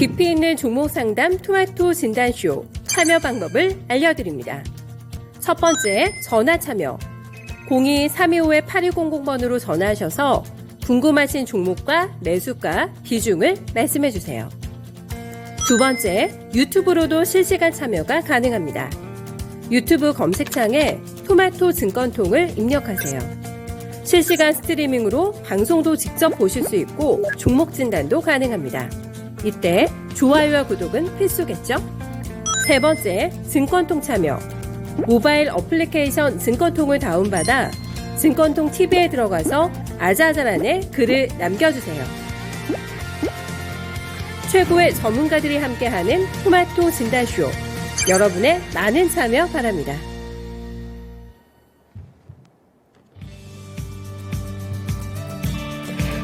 깊이 있는 종목 상담 토마토 진단쇼 참여 방법을 알려드립니다. 첫 번째, 전화 참여. 02-325-8200번으로 전화하셔서 궁금하신 종목과 매수가, 비중을 말씀해주세요. 두 번째, 유튜브로도 실시간 참여가 가능합니다. 유튜브 검색창에 토마토 증권통을 입력하세요. 실시간 스트리밍으로 방송도 직접 보실 수 있고 종목 진단도 가능합니다. 이때 좋아요와 구독은 필수겠죠? 세 번째, 증권통 참여. 모바일 어플리케이션 증권통을 다운받아 증권통 TV에 들어가서 아자아자란에 글을 남겨주세요. 최고의 전문가들이 함께하는 토마토 진단쇼. 여러분의 많은 참여 바랍니다.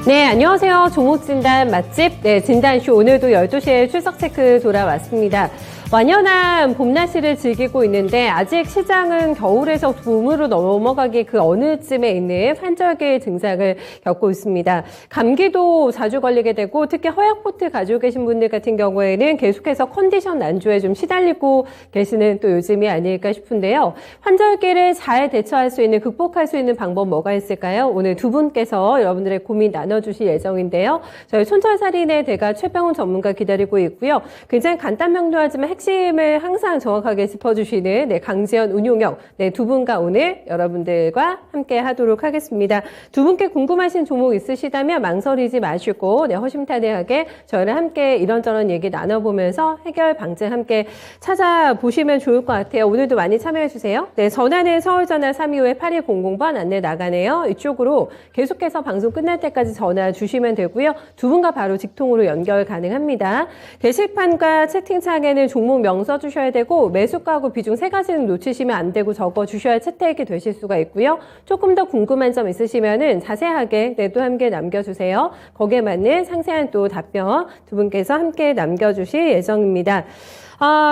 네, 안녕하세요. 종목진단 맛집 진단쇼. 오늘도 12시에 출석체크 돌아왔습니다. 완연한 봄날씨를 즐기고 있는데 아직 시장은 겨울에서 봄으로 넘어가기 그 어느 쯤에 있는 환절기 증상을 겪고 있습니다. 감기도 자주 걸리게 되고 특히 허약포트 가지고 계신 분들 같은 경우에는 계속해서 컨디션 난조에 좀 시달리고 계시는 또 요즘이 아닐까 싶은데요. 환절기를 잘 대처할 수 있는, 극복할 수 있는 방법 뭐가 있을까요? 오늘 두 분께서 여러분들의 고민 나눠주실 예정인데요. 저희 손철살인의 대가 최병훈 전문가 기다리고 있고요. 굉장히 간단명료하지만 핵심을 항상 정확하게 짚어주시는 강지연, 운용영 두 분과 오늘 여러분들과 함께 하도록 하겠습니다. 두 분께 궁금하신 종목 있으시다면 망설이지 마시고 허심탄회하게 저희랑 함께 이런저런 얘기 나눠보면서 해결 방증 함께 찾아보시면 좋을 것 같아요. 오늘도 많이 참여해주세요. 전화는 서울전화 325-8200번 안내 나가네요. 이쪽으로 계속해서 방송 끝날 때까지 전화 주시면 되고요. 두 분과 바로 직통으로 연결 가능합니다. 게시판과 채팅창에는 종목 명 써주셔야 되고 매수가하고 비중 세 가지는 놓치시면 안 되고 적어주셔야 채택이 되실 수가 있고요. 조금 더 궁금한 점 있으시면은 자세하게 또 함께 남겨주세요. 거기에 맞는 상세한 또 답변 두 분께서 함께 남겨주실 예정입니다.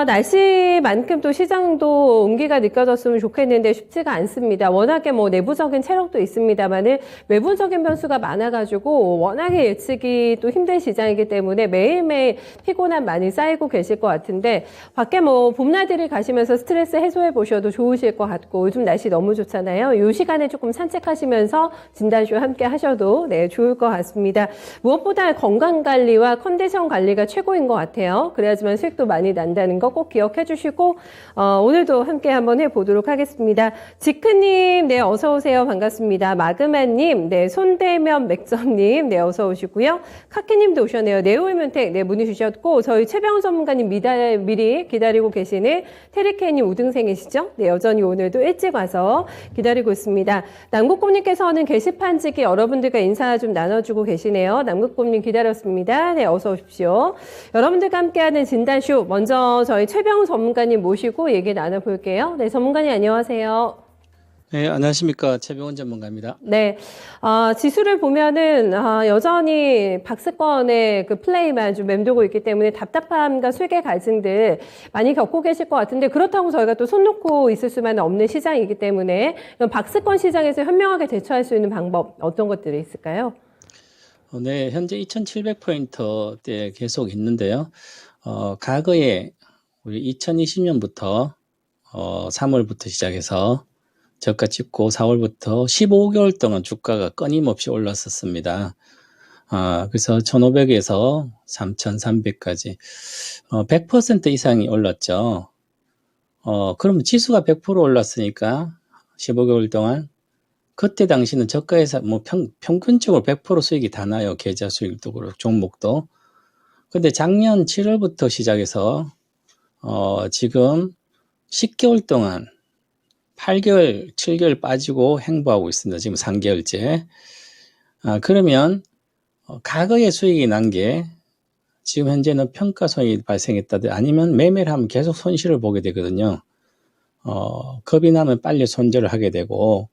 날씨만큼 또 시장도 온기가 느껴졌으면 좋겠는데 쉽지가 않습니다. 워낙에 내부적인 체력도 있습니다만은 외부적인 변수가 많아가지고 워낙에 예측이 또 힘든 시장이기 때문에 매일매일 피곤함 많이 쌓이고 계실 것 같은데 밖에 봄나들이 가시면서 스트레스 해소해 보셔도 좋으실 것 같고 요즘 날씨 너무 좋잖아요. 이 시간에 조금 산책하시면서 진단쇼 함께 하셔도 좋을 것 같습니다. 무엇보다 건강관리와 컨디션 관리가 최고인 것 같아요. 그래야지만 수익도 많이 난다는 거 꼭 기억해 주시고 오늘도 함께 한번 해보도록 하겠습니다. 지크님 어서 오세요. 반갑습니다. 마그마님 손대면 맥점님 어서 오시고요. 카키님도 오셨네요. 네오일면택 문의 주셨고 저희 최병훈 전문가님 미리 기다리고 계시는 테리케이님 우등생이시죠? 여전히 오늘도 일찍 와서 기다리고 있습니다. 남국곰님께서는 게시판지기 여러분들과 인사 좀 나눠주고 계시네요. 남국곰님 기다렸습니다. 어서 오십시오. 여러분들과 함께하는 진단쇼 먼저 저희 최병훈 전문가님 모시고 얘기 나눠볼게요. 전문가님 안녕하세요. 네, 안녕하십니까. 최병훈 전문가입니다. 지수를 보면은 여전히 박스권의 그 플레이만 좀 맴돌고 있기 때문에 답답함과 수익의 갈증들 많이 겪고 계실 것 같은데 그렇다고 저희가 또 손 놓고 있을 수만은 없는 시장이기 때문에 박스권 시장에서 현명하게 대처할 수 있는 방법 어떤 것들이 있을까요? 네, 현재 2700포인트대 계속 있는데요. 과거에 우리 2020년부터 3월부터 시작해서 저가 찍고 4월부터 15개월 동안 주가가 끊임없이 올랐었습니다. 그래서 1,500에서 3,300까지 100% 이상이 올랐죠. 그럼 지수가 100% 올랐으니까 15개월 동안 그때 당시는 저가에서 평균적으로 100% 수익이 다 나요. 계좌 수익도 그렇고 종목도. 근데 작년 7월부터 시작해서 지금 10개월 동안 8개월, 7개월 빠지고 행보하고 있습니다. 지금 3개월째. 그러면 과거에 수익이 난 게 지금 현재는 평가손이 발생했다든 아니면 매매를 하면 계속 손실을 보게 되거든요. 겁이 나면 빨리 손절을 하게 되고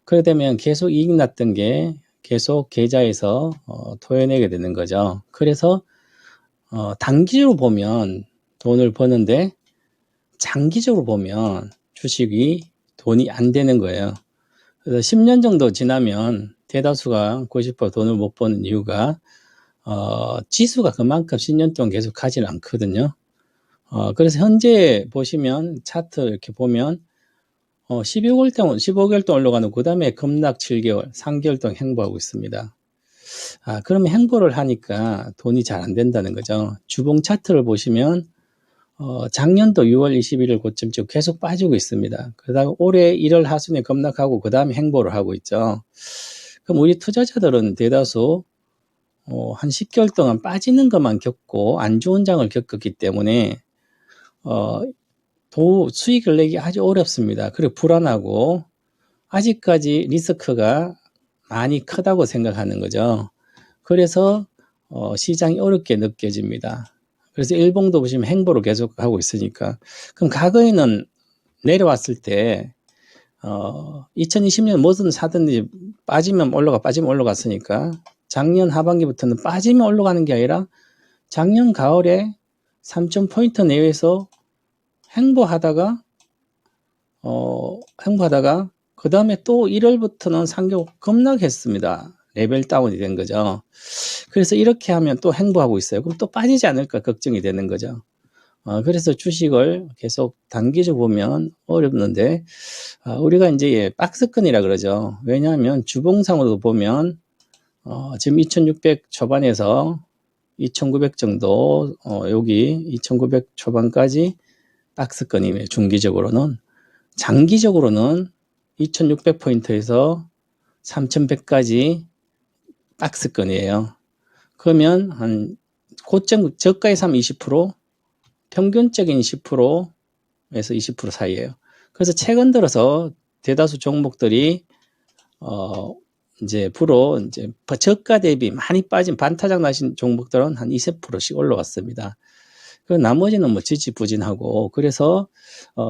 그러게 되면 계속 이익 났던 게 계속 계좌에서 토해내게 되는 거죠. 그래서 단기적으로 보면 돈을 버는데 장기적으로 보면 주식이 돈이 안 되는 거예요. 그래서 10년 정도 지나면 대다수가 90% 돈을 못 버는 이유가 지수가 그만큼 10년 동안 계속 가지는 않거든요. 그래서 현재 보시면 차트 이렇게 보면 15개월 동안 올라가는 그 다음에 급락 7개월, 3개월 동안 횡보하고 있습니다. 그러면 횡보를 하니까 돈이 잘 안 된다는 거죠. 주봉 차트를 보시면 작년도 6월 21일 고점 쪽 계속 빠지고 있습니다. 그러다가 올해 1월 하순에 급락하고 그 다음에 횡보를 하고 있죠. 그럼 우리 투자자들은 대다수 한 10개월 동안 빠지는 것만 겪고 안 좋은 장을 겪었기 때문에 수익을 내기 아주 어렵습니다. 그리고 불안하고 아직까지 리스크가 많이 크다고 생각하는 거죠. 그래서 시장이 어렵게 느껴집니다. 그래서 일봉도 보시면 횡보를 계속 하고 있으니까. 그럼 과거에는 내려왔을 때 2020년 뭐든 사든지 빠지면 올라갔으니까 작년 하반기부터는 빠지면 올라가는 게 아니라 작년 가을에 3,000포인트 내외에서 횡보하다가 그 다음에 또 1월부터는 상격 급락했습니다. 레벨 다운이 된 거죠. 그래서 이렇게 하면 또 횡보하고 있어요. 그럼 또 빠지지 않을까 걱정이 되는 거죠. 그래서 주식을 계속 단기적으로 보면 어렵는데, 우리가 이제 박스권이라 그러죠. 왜냐하면 주봉상으로 보면, 지금 2600 초반에서 2900 정도, 여기 2900 초반까지 박스권이에요. 중기적으로는. 장기적으로는 2600포인트에서 3100까지 박스권이에요. 그러면 한 고점 저가에서 하면 20%, 평균적인 10%에서 20% 사이에요. 그래서 최근 들어서 대다수 종목들이 이제 저가 대비 많이 빠진 반타작 나신 종목들은 한 20%씩 올라왔습니다. 그 나머지는 뭐 지지부진하고, 그래서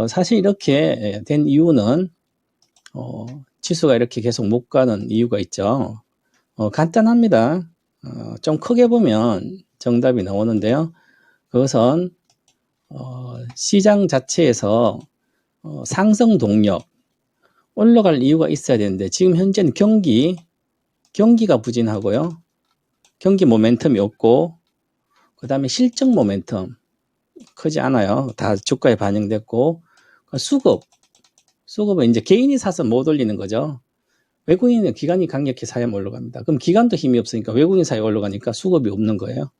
사실 이렇게 된 이유는 지수가 이렇게 계속 못 가는 이유가 있죠. 간단합니다. 좀 크게 보면 정답이 나오는데요. 그것은 시장 자체에서 상승 동력, 올라갈 이유가 있어야 되는데 지금 현재는 경기가 부진하고요. 경기 모멘텀이 없고, 그 다음에 실적 모멘텀 크지 않아요. 다 주가에 반영됐고, 수급은 이제 개인이 사서 못 올리는 거죠. 외국인은 기관이 강력히 사야 올라갑니다. 그럼 기관도 힘이 없으니까 외국인 사야 올라가니까 수급이 없는 거예요.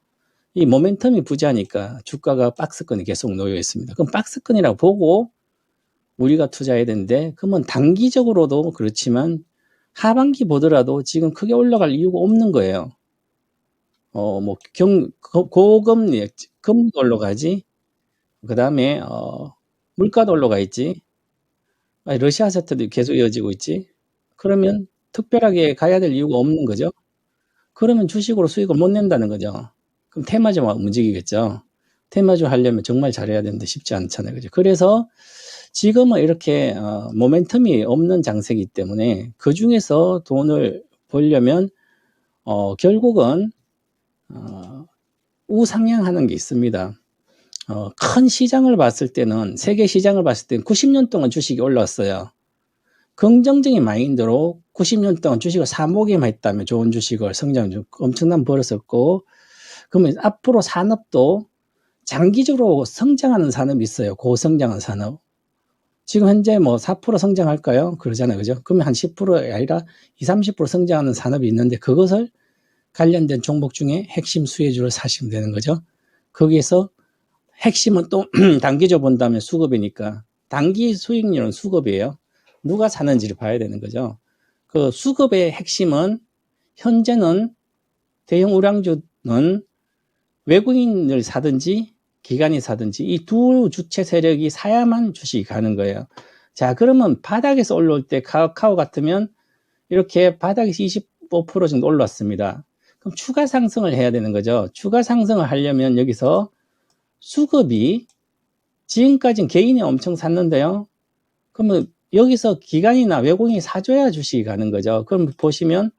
이 모멘텀이 부재하니까 주가가 박스권이 계속 놓여 있습니다. 그럼 박스권이라고 보고 우리가 투자해야 되는데, 그러면 단기적으로도 그렇지만 하반기 보더라도 지금 크게 올라갈 이유가 없는 거예요. 고금리, 금리도 올라가지, 그 다음에, 물가도 올라가 있지, 러시아 사태도 계속 이어지고 있지, 그러면 특별하게 가야 될 이유가 없는 거죠. 그러면 주식으로 수익을 못 낸다는 거죠. 그럼 테마주만 움직이겠죠. 테마주 하려면 정말 잘해야 되는데 쉽지 않잖아요. 그죠? 그래서 지금은 이렇게, 모멘텀이 없는 장세이기 때문에 그 중에서 돈을 벌려면, 결국은, 우상향하는 게 있습니다. 큰 시장을 봤을 때는, 세계 시장을 봤을 때는 90년 동안 주식이 올랐어요. 긍정적인 마인드로 90년 동안 주식을 사모기만 했다면 좋은 주식을 성장 좀 엄청난 벌었었고, 그러면 앞으로 산업도 장기적으로 성장하는 산업이 있어요. 고성장한 산업. 지금 현재 뭐 4% 성장할까요? 그러잖아요. 그죠? 그러면 한 10%가 아니라 20, 30% 성장하는 산업이 있는데 그것을 관련된 종목 중에 핵심 수혜주를 사시면 되는 거죠. 거기에서 핵심은 또 단기적으로 본다면 수급이니까 단기 수익률은 수급이에요. 누가 사는지를 봐야 되는 거죠. 그 수급의 핵심은 현재는 대형 우량주는 외국인을 사든지 기관이 사든지 이 두 주체 세력이 사야만 주식이 가는 거예요. 자, 그러면 바닥에서 올라올 때 카카오 같으면 이렇게 바닥에서 25% 정도 올랐습니다. 그럼 추가 상승을 해야 되는 거죠. 추가 상승을 하려면 여기서 수급이 지금까지는 개인이 엄청 샀는데요. 그러면 여기서 기관이나 외국인이 사줘야 주식이 가는 거죠. 그럼 보시면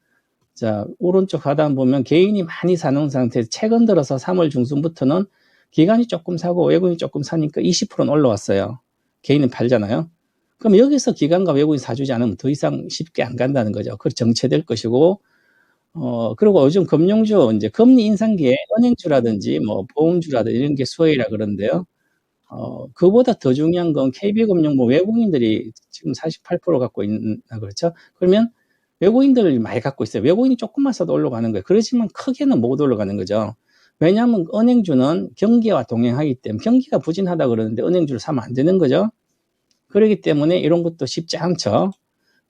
자, 오른쪽 하단 보면 개인이 많이 사놓은 상태에서 최근 들어서 3월 중순부터는 기관이 조금 사고 외국인이 조금 사니까 20%는 올라왔어요. 개인은 팔잖아요. 그럼 여기서 기관과 외국인이 사주지 않으면 더 이상 쉽게 안 간다는 거죠. 그걸 정체될 것이고, 그리고 요즘 금융주, 이제 금리 인상기에 은행주라든지 뭐 보험주라든지 이런 게 수혜라 그러는데요. 그보다 더 중요한 건 KB금융 뭐 외국인들이 지금 48% 갖고 있나 그렇죠? 그러면 외국인들이 많이 갖고 있어요. 외국인이 조금만 써도 올라가는 거예요. 그렇지만 크게는 못 올라가는 거죠. 왜냐하면 은행주는 경기와 동행하기 때문에 경기가 부진하다 그러는데 은행주를 사면 안 되는 거죠. 그렇기 때문에 이런 것도 쉽지 않죠.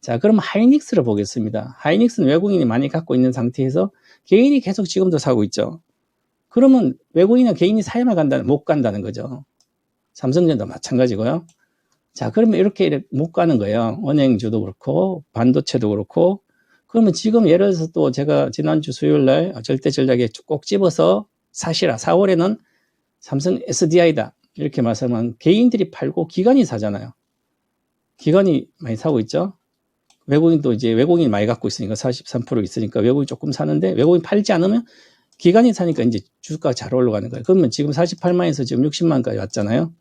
자, 그럼 하이닉스를 보겠습니다. 하이닉스는 외국인이 많이 갖고 있는 상태에서 개인이 계속 지금도 사고 있죠. 그러면 외국인은 개인이 사야만 못 간다는 거죠. 삼성전자 마찬가지고요. 자, 그러면 이렇게 못 가는 거예요. 은행주도 그렇고 반도체도 그렇고. 그러면 지금 예를 들어서 또 제가 지난주 수요일 날 절대 전략에 꼭 집어서 사시라. 4월에는 삼성 SDI다. 이렇게 말씀하면 개인들이 팔고 기관이 사잖아요. 기관이 많이 사고 있죠. 외국인도 이제 외국인이 많이 갖고 있으니까 43% 있으니까 외국인이 조금 사는데 외국인이 팔지 않으면 기관이 사니까 이제 주가가 잘 올라가는 거예요. 그러면 지금 48만에서 지금 60만까지 왔잖아요.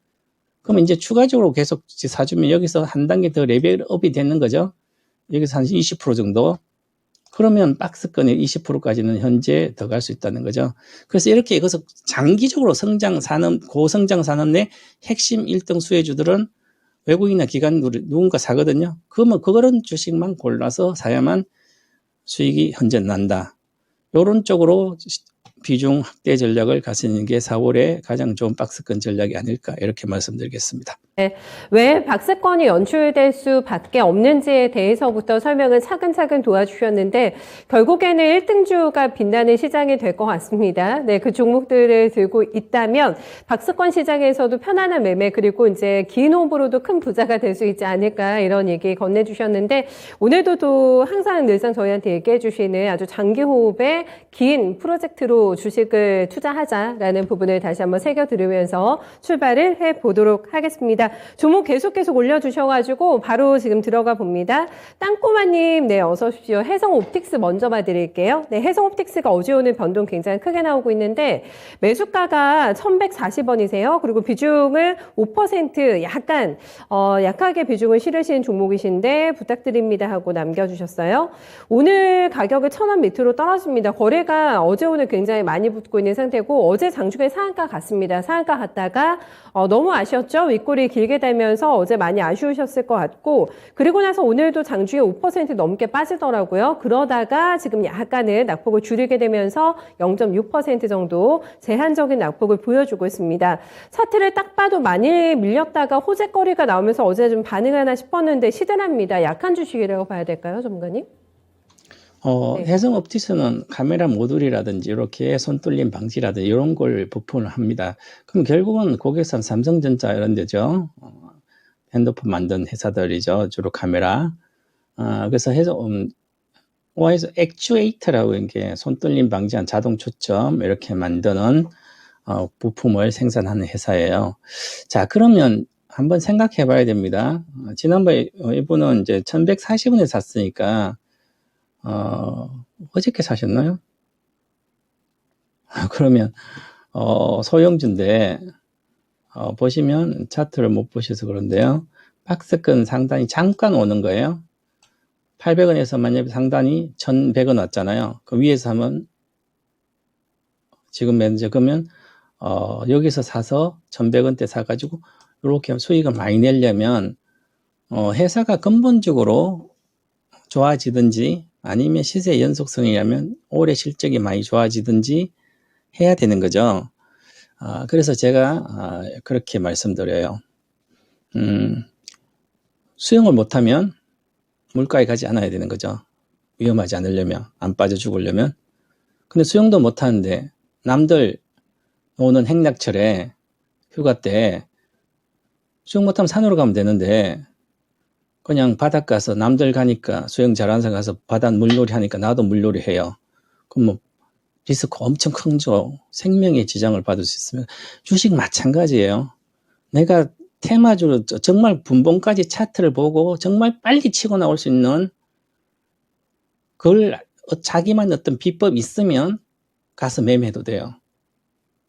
그러면 이제 추가적으로 계속 사주면 여기서 한 단계 더 레벨업이 되는 거죠. 여기서 한 20% 정도. 그러면 박스권의 20%까지는 현재 더 갈 수 있다는 거죠. 그래서 이렇게 이것을 장기적으로 성장 산업, 고성장 산업 내 핵심 1등 수혜주들은 외국인이나 기관 누군가 사거든요. 그러면 그런 주식만 골라서 사야만 수익이 현재 난다. 이런 쪽으로 비중 확대 전략을 가지는 게 4월에 가장 좋은 박스권 전략이 아닐까 이렇게 말씀드리겠습니다. 네, 왜 박스권이 연출될 수밖에 없는지에 대해서부터 설명을 차근차근 도와주셨는데 결국에는 1등주가 빛나는 시장이 될 것 같습니다. 네, 그 종목들을 들고 있다면 박스권 시장에서도 편안한 매매 그리고 이제 긴 호흡으로도 큰 부자가 될 수 있지 않을까 이런 얘기 건네주셨는데 오늘도 또 항상 늘상 저희한테 얘기해 주시는 아주 장기 호흡의 긴 프로젝트로 주식을 투자하자라는 부분을 다시 한번 새겨 들으면서 출발을 해보도록 하겠습니다. 종목 계속 올려주셔가지고 바로 지금 들어가 봅니다. 땅꼬마님, 네, 어서 오십시오. 해성옵틱스 먼저 봐드릴게요. 네, 해성옵틱스가 어제 오늘 변동 굉장히 크게 나오고 있는데 매수가가 1140원이세요. 그리고 비중을 5% 약간 약하게 비중을 실으신 종목이신데 부탁드립니다 하고 남겨주셨어요. 오늘 가격이 1000원 밑으로 떨어집니다. 거래가 어제 오늘 굉장히 많이 붙고 있는 상태고 어제 장중에 상한가 갔습니다. 상한가 갔다가 너무 아쉬웠죠. 윗골이 길게 되면서 어제 많이 아쉬우셨을 것 같고 그리고 나서 오늘도 장중에 5% 넘게 빠지더라고요. 그러다가 지금 약간은 낙폭을 줄이게 되면서 0.6% 정도 제한적인 낙폭을 보여주고 있습니다. 차트를 딱 봐도 많이 밀렸다가 호재거리가 나오면서 어제 좀 반응하나 싶었는데 시들합니다. 약한 주식이라고 봐야 될까요, 전문가님? 네. 해성옵티스는 카메라 모듈이라든지 이렇게 손떨림 방지라든지 이런 걸 부품을 합니다. 그럼 결국은 고객사 삼성전자 이런 데죠. 핸드폰 만든 회사들이죠. 주로 카메라. 그래서 OI에서 액추에이터라고 이렇게 손떨림 방지한 자동 초점 이렇게 만드는 부품을 생산하는 회사예요. 자, 그러면 한번 생각해 봐야 됩니다. 지난번에 이분은 이제 1140원에 샀으니까 어저께 사셨나요? 그러면 소형주인데 보시면 차트를 못 보셔서 그런데요. 박스권 상단이 잠깐 오는 거예요. 800원에서 만약에 상단이 1100원 왔잖아요. 그 위에서 하면 지금 현재 그러면 여기서 사서 1100원대 사가지고 이렇게 수익을 많이 내려면 회사가 근본적으로 좋아지든지 아니면 시세 연속성이라면 올해 실적이 많이 좋아지든지 해야 되는 거죠. 그래서 제가 그렇게 말씀드려요. 수영을 못하면 물가에 가지 않아야 되는 거죠. 위험하지 않으려면, 안 빠져 죽으려면. 근데 수영도 못하는데 남들 오는 행락철에 휴가 때 수영 못하면 산으로 가면 되는데 그냥 바닷가 가서 남들 가니까 수영 잘하는 사람 가서 바다 물놀이 하니까 나도 물놀이 해요. 그럼 뭐 리스크 엄청 큰죠. 생명의 지장을 받을 수 있으면 주식 마찬가지예요. 내가 테마주로 정말 분봉까지 차트를 보고 정말 빨리 치고 나올 수 있는 그걸 자기만 어떤 비법이 있으면 가서 매매해도 돼요.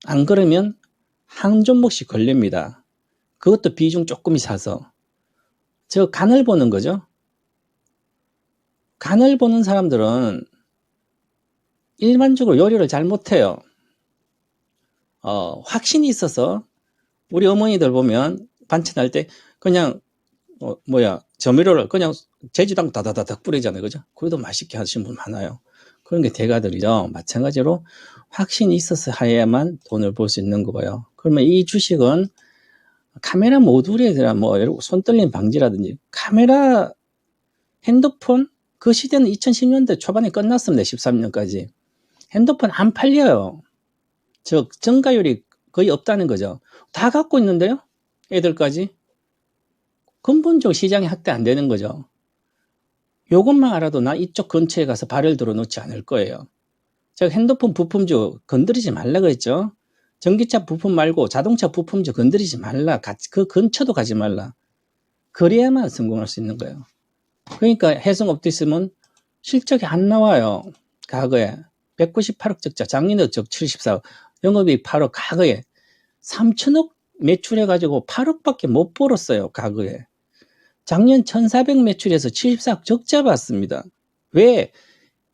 안 그러면 한 종목씩 걸립니다. 그것도 비중 조금이 사서. 저 간을 보는 거죠. 간을 보는 사람들은 일반적으로 요리를 잘 못해요. 확신이 있어서 우리 어머니들 보면 반찬할 때 그냥 조미료를 그냥 재지도 않고 다다다닥 뿌리잖아요. 그죠? 그래도 맛있게 하시는 분 많아요. 그런 게 대가들이죠. 마찬가지로 확신이 있어서 해야만 돈을 벌 수 있는 거고요. 그러면 이 주식은 카메라 모듈에 대한 손 떨림 방지라든지 카메라, 핸드폰 그 시대는 2010년대 초반에 끝났습니다. 13년까지. 핸드폰 안 팔려요. 즉 증가율이 거의 없다는 거죠. 다 갖고 있는데요. 애들까지. 근본적으로 시장이 확대 안 되는 거죠. 요것만 알아도 나 이쪽 근처에 가서 발을 들어 놓지 않을 거예요. 제가 핸드폰 부품주 건드리지 말라 그랬죠. 전기차 부품 말고 자동차 부품주 건드리지 말라. 그 근처도 가지 말라. 그래야만 성공할 수 있는 거예요. 그러니까 해성업도 있으면 실적이 안 나와요. 과거에 198억 적자, 작년에 적 74억, 영업이익 8억, 과거에 3천억 매출해가지고 8억밖에 못 벌었어요. 과거에. 작년 1,400 매출해서 74억 적자 봤습니다. 왜?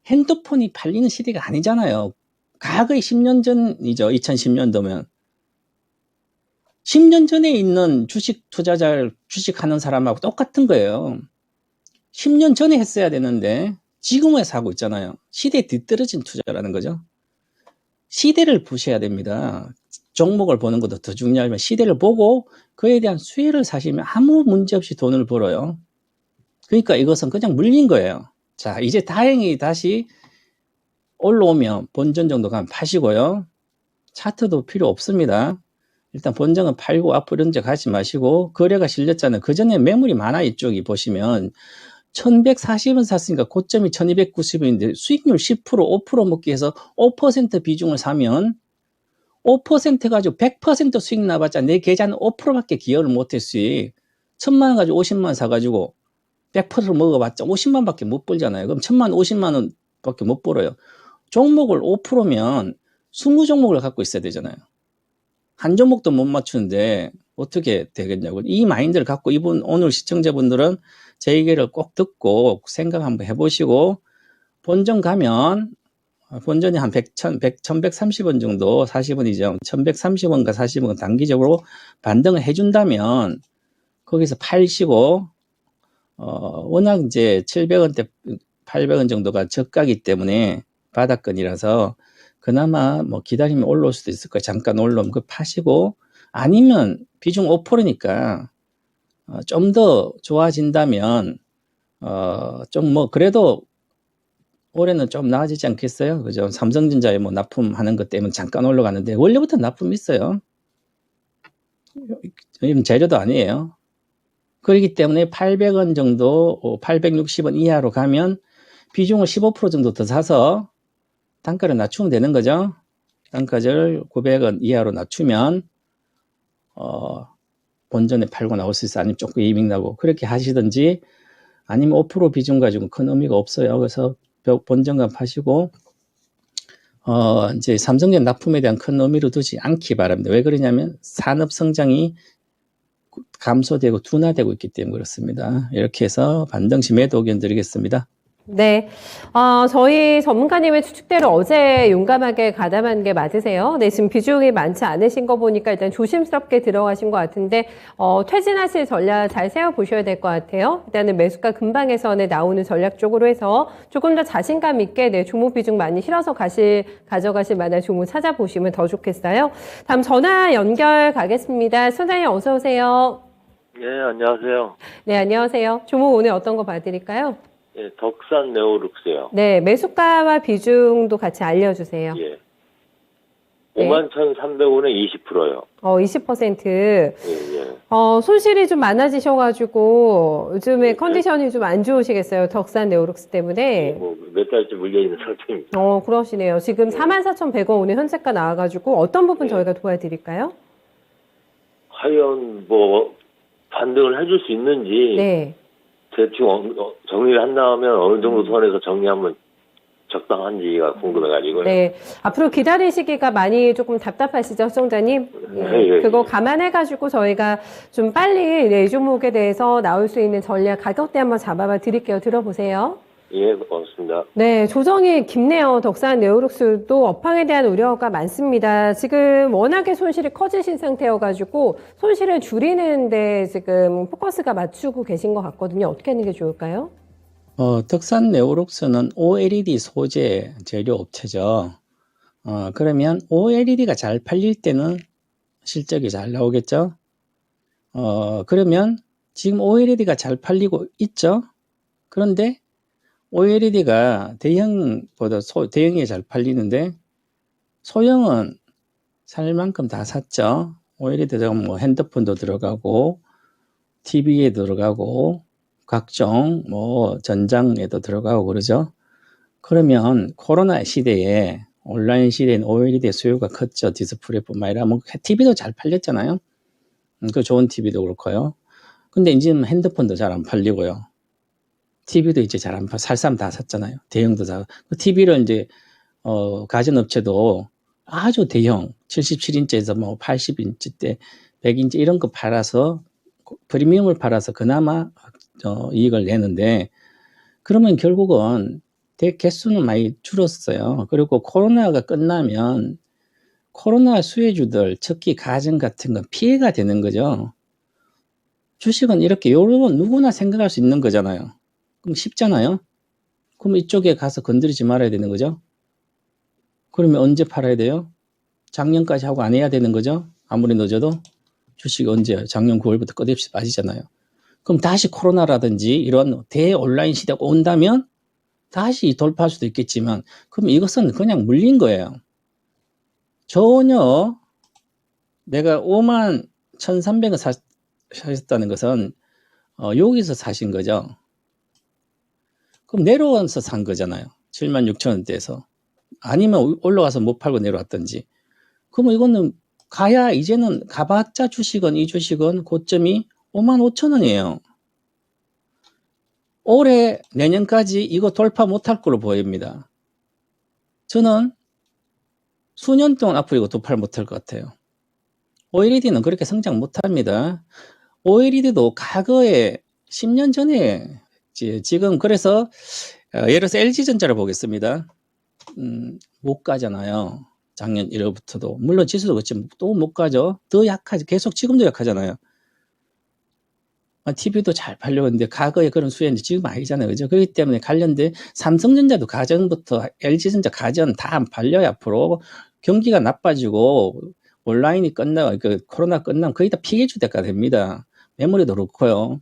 핸드폰이 팔리는 시대가 아니잖아요. 과거에 10년 전이죠. 2010년도면. 10년 전에 있는 주식 투자자를 주식하는 사람하고 똑같은 거예요. 10년 전에 했어야 되는데 지금 해서 하고 있잖아요. 시대에 뒤떨어진 투자라는 거죠. 시대를 보셔야 됩니다. 종목을 보는 것도 더 중요하지만 시대를 보고 그에 대한 수혜를 사시면 아무 문제 없이 돈을 벌어요. 그러니까 이것은 그냥 물린 거예요. 자, 이제 다행히 다시 올라오면 본전 정도 가면 파시고요. 차트도 필요 없습니다. 일단 본전은 팔고 앞으로 현재 가지 마시고 거래가 실렸잖아요. 그 전에 매물이 많아 이쪽이 보시면 1140원 샀으니까 고점이 1290원인데 수익률 10% 5% 먹기 해서 5% 비중을 사면 5% 가지고 100% 수익 나봤자 내 계좌는 5%밖에 기여를 못했지. 1,000만 원 가지고 50만 원 사가지고 100% 먹어봤자 50만 밖에 못 벌잖아요. 그럼 1,000만 원 50만 원 밖에 못 벌어요. 종목을 5%면 20종목을 갖고 있어야 되잖아요. 한 종목도 못 맞추는데 어떻게 되겠냐고. 이 마인드를 갖고 오늘 시청자분들은 제 얘기를 꼭 듣고 생각 한번 해보시고 본전 가면 본전이 한 1130원 정도 40원이죠. 1130원과 40원 단기적으로 반등을 해준다면 거기서 팔시고 워낙 이제 700원대 800원 정도가 저가기 때문에 바닥권이라서 그나마 기다리면 올라올 수도 있을 거예요. 잠깐 올라오면 그거 파시고 아니면 비중 5%니까 좀 더 좋아진다면 좀 그래도 올해는 좀 나아지지 않겠어요? 그죠? 삼성전자에 납품하는 것 때문에 잠깐 올라가는데 원래부터 납품 있어요. 재료도 아니에요. 그렇기 때문에 800원 정도, 860원 이하로 가면 비중을 15% 정도 더 사서 단가를 낮추면 되는 거죠. 단가를 900원 이하로 낮추면 본전에 팔고 나올 수 있어. 아니면 조금 이익 나고 그렇게 하시든지 아니면 5% 비중 가지고 큰 의미가 없어요. 그래서 본전감 파시고 이제 삼성전 납품에 대한 큰 의미로 두지 않기 바랍니다. 왜 그러냐면 산업 성장이 감소되고 둔화되고 있기 때문에 그렇습니다. 이렇게 해서 반등시 매도 의견 드리겠습니다. 네. 저희 전문가님의 추측대로 어제 용감하게 가담한 게 맞으세요? 네, 지금 비중이 많지 않으신 거 보니까 일단 조심스럽게 들어가신 것 같은데, 퇴진하실 전략 잘 세워보셔야 될 것 같아요. 일단은 매수가 근방에서는 나오는 전략 쪽으로 해서 조금 더 자신감 있게 네, 종목 비중 많이 실어서 가져가실 만한 종목 찾아보시면 더 좋겠어요. 다음 전화 연결 가겠습니다. 선장님 어서 오세요. 네, 안녕하세요. 네, 안녕하세요. 종목 오늘 어떤 거 봐드릴까요? 예, 덕산 네오룩스요. 네, 매수가와 비중도 같이 알려주세요. 예. 네. 51,300원에 20%요. 20%. 예, 예. 손실이 좀 많아지셔가지고 요즘에 네. 컨디션이 좀 안 좋으시겠어요. 덕산 네오룩스 때문에. 몇 달째 물려있는 상태입니다. 그러시네요. 지금 44,100원 오늘 현재가 나와가지고 어떤 부분 저희가 도와드릴까요? 과연 반등을 해줄 수 있는지 네. 대충 정리를 한다면 어느 정도 선에서 정리하면 적당한지가 궁금해가지고요. 네. 앞으로 기다리시기가 많이 조금 답답하시죠, 시청자님? 네, 예, 그거 예. 감안해가지고 저희가 좀 빨리 이 종목에 대해서 나올 수 있는 전략 가격대 한번 잡아봐 드릴게요. 들어보세요. 예, 고맙습니다. 네, 조정이 깊네요. 덕산 네오룩스도 업황에 대한 우려가 많습니다. 지금 워낙에 손실이 커지신 상태여가지고 손실을 줄이는데 지금 포커스가 맞추고 계신 것 같거든요. 어떻게 하는 게 좋을까요? 덕산 네오룩스는 OLED 소재 재료 업체죠. 그러면 OLED가 잘 팔릴 때는 실적이 잘 나오겠죠. 그러면 지금 OLED가 잘 팔리고 있죠. 그런데 OLED가 대형보다 대형이 잘 팔리는데 소형은 살 만큼 다 샀죠. OLED가 뭐 핸드폰도 들어가고 TV에 들어가고 각종 뭐 전장에도 들어가고 그러죠. 그러면 코로나 시대에 온라인 시대엔 OLED 수요가 컸죠. 디스플레이뿐만 아니라 뭐 TV도 잘 팔렸잖아요. 그 좋은 TV도 그렇고요. 근데 이제는 핸드폰도 잘 안 팔리고요. TV도 이제 잘 안 팔, 살 사람 다 샀잖아요. 대형도 다. TV를 이제, 가전업체도 아주 대형, 77인치에서 뭐 80인치대, 100인치 이런 거 팔아서, 프리미엄을 팔아서 그나마, 이익을 내는데, 그러면 결국은 개수는 많이 줄었어요. 그리고 코로나가 끝나면, 코로나 수혜주들, 특히 가전 같은 건 피해가 되는 거죠. 주식은 이렇게, 요런 누구나 생각할 수 있는 거잖아요. 그럼 쉽잖아요. 그럼 이쪽에 가서 건드리지 말아야 되는 거죠. 그러면 언제 팔아야 돼요? 작년까지 하고 안 해야 되는 거죠. 아무리 늦어도 주식이 언제 작년 9월부터 끝없이 빠지잖아요. 그럼 다시 코로나라든지 이런 대온라인 시대가 온다면 다시 돌파할 수도 있겠지만 그럼 이것은 그냥 물린 거예요. 전혀 내가 51,300원 사셨다는 것은 여기서 사신 거죠. 그럼 내려와서 산 거잖아요. 76,000원대에서. 아니면 올라가서 못 팔고 내려왔든지. 그러면 이거는 가야 이제는 가봤자 주식은 이 주식은 고점이 55,000원이에요. 올해 내년까지 이거 돌파 못할 걸로 보입니다. 저는 수년 동안 앞으로 이거 돌파 못할 것 같아요. OLED는 그렇게 성장 못합니다. OLED도 과거에 10년 전에 지금 그래서 예를 들어서 LG전자를 보겠습니다. 못 가잖아요. 작년 1월부터도. 물론 지수도 그렇지만 또 못 가죠. 더 약하죠. 계속 지금도 약하잖아요. TV도 잘 팔려는데 과거에 그런 수혜인데 지금 아니잖아요. 그죠? 그렇기 때문에 관련된 삼성전자도 가전부터 LG전자 가전 다 안 팔려요. 앞으로 경기가 나빠지고 온라인이 끝나고 코로나 끝나면 거의 다 피해주대가 됩니다. 메모리도 그렇고요.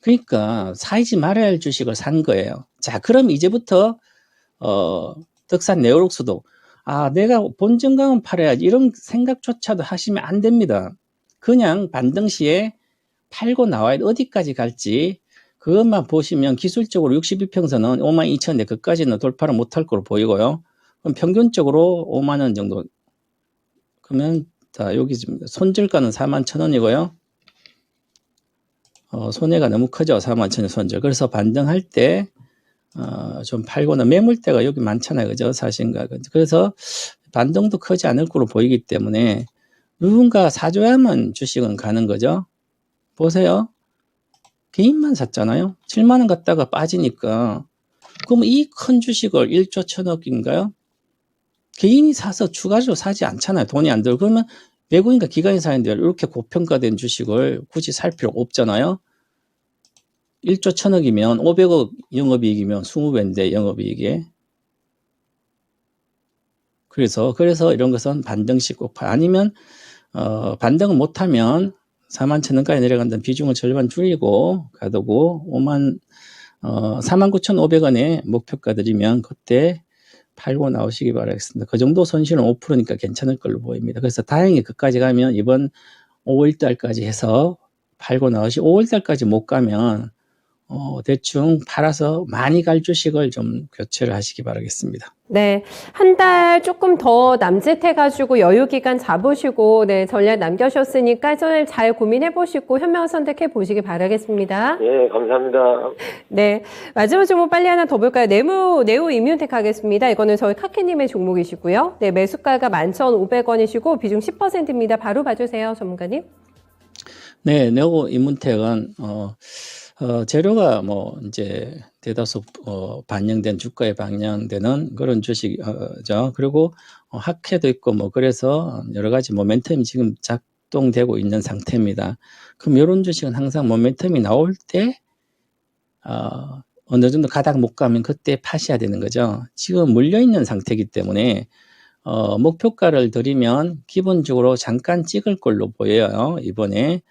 그러니까 사지 말아야 할 주식을 산 거예요. 자, 그럼 이제부터 덕산 네오룩스도 내가 본전강은 팔아야지 이런 생각조차도 하시면 안 됩니다. 그냥 반등 시에 팔고 나와야 어디까지 갈지 그것만 보시면 기술적으로 62평선은 52,000원대 그까지는 돌파를 못할 거로 보이고요. 그럼 평균적으로 5만 원 정도. 그러면 자 여기 지금 손절가는 41,000원이고요. 손해가 너무 크죠. 41,000원 손절. 그래서 반등할 때 좀 팔고는 매물대가 여기 많잖아요. 그죠? 사신가. 그래서 반등도 크지 않을 거로 보이기 때문에 누군가 사줘야만 주식은 가는 거죠. 보세요. 개인만 샀잖아요. 7만 원 갔다가 빠지니까. 그럼 이 큰 주식을 1조 1,000억인가요? 개인이 사서 추가적으로 사지 않잖아요. 돈이 안 들고. 그러면 외국인과 기관이 사는데 이렇게 고평가된 주식을 굳이 살 필요가 없잖아요. 1조 1,000억이면 500억 영업이익이면 20배인데 영업이익에. 그래서 이런 것은 반등식 꼭 아니면 반등을 못하면 41,000원까지 내려간다는 비중을 절반 줄이고 가두고 49,500원에 목표가 드리면 그때 팔고 나오시기 바라겠습니다. 그 정도 손실은 5%니까 괜찮을 걸로 보입니다. 그래서 다행히 그까지 가면 이번 5월달까지 해서 팔고 나오시 5월달까지 못 가면 대충 팔아서 많이 갈 주식을 좀 교체를 하시기 바라겠습니다. 네, 한 달 조금 더 남짓해가지고 여유 기간 잡으시고 네 전략 남겨주셨으니까 잘 고민해보시고 현명 선택해 보시기 바라겠습니다. 예, 감사합니다. 네, 마지막 종목 빨리 하나 더 볼까요? 네오 이뮤텍 하겠습니다. 이거는 저희 카케님의 종목이시고요. 네, 매수가가 11,500원이시고 비중 10%입니다. 바로 봐주세요, 전문가님. 네, 네오 이뮤텍은 재료가 이제 대다수 반영된 주가에 반영되는 그런 주식이죠. 그리고 학회도 있고 그래서 여러 가지 모멘텀이 지금 작동되고 있는 상태입니다. 그럼 이런 주식은 항상 모멘텀이 나올 때 어느 정도 가닥 못 가면 그때 파셔야 되는 거죠. 지금 물려 있는 상태이기 때문에 목표가를 드리면 기본적으로 잠깐 찍을 걸로 보여요. 이번에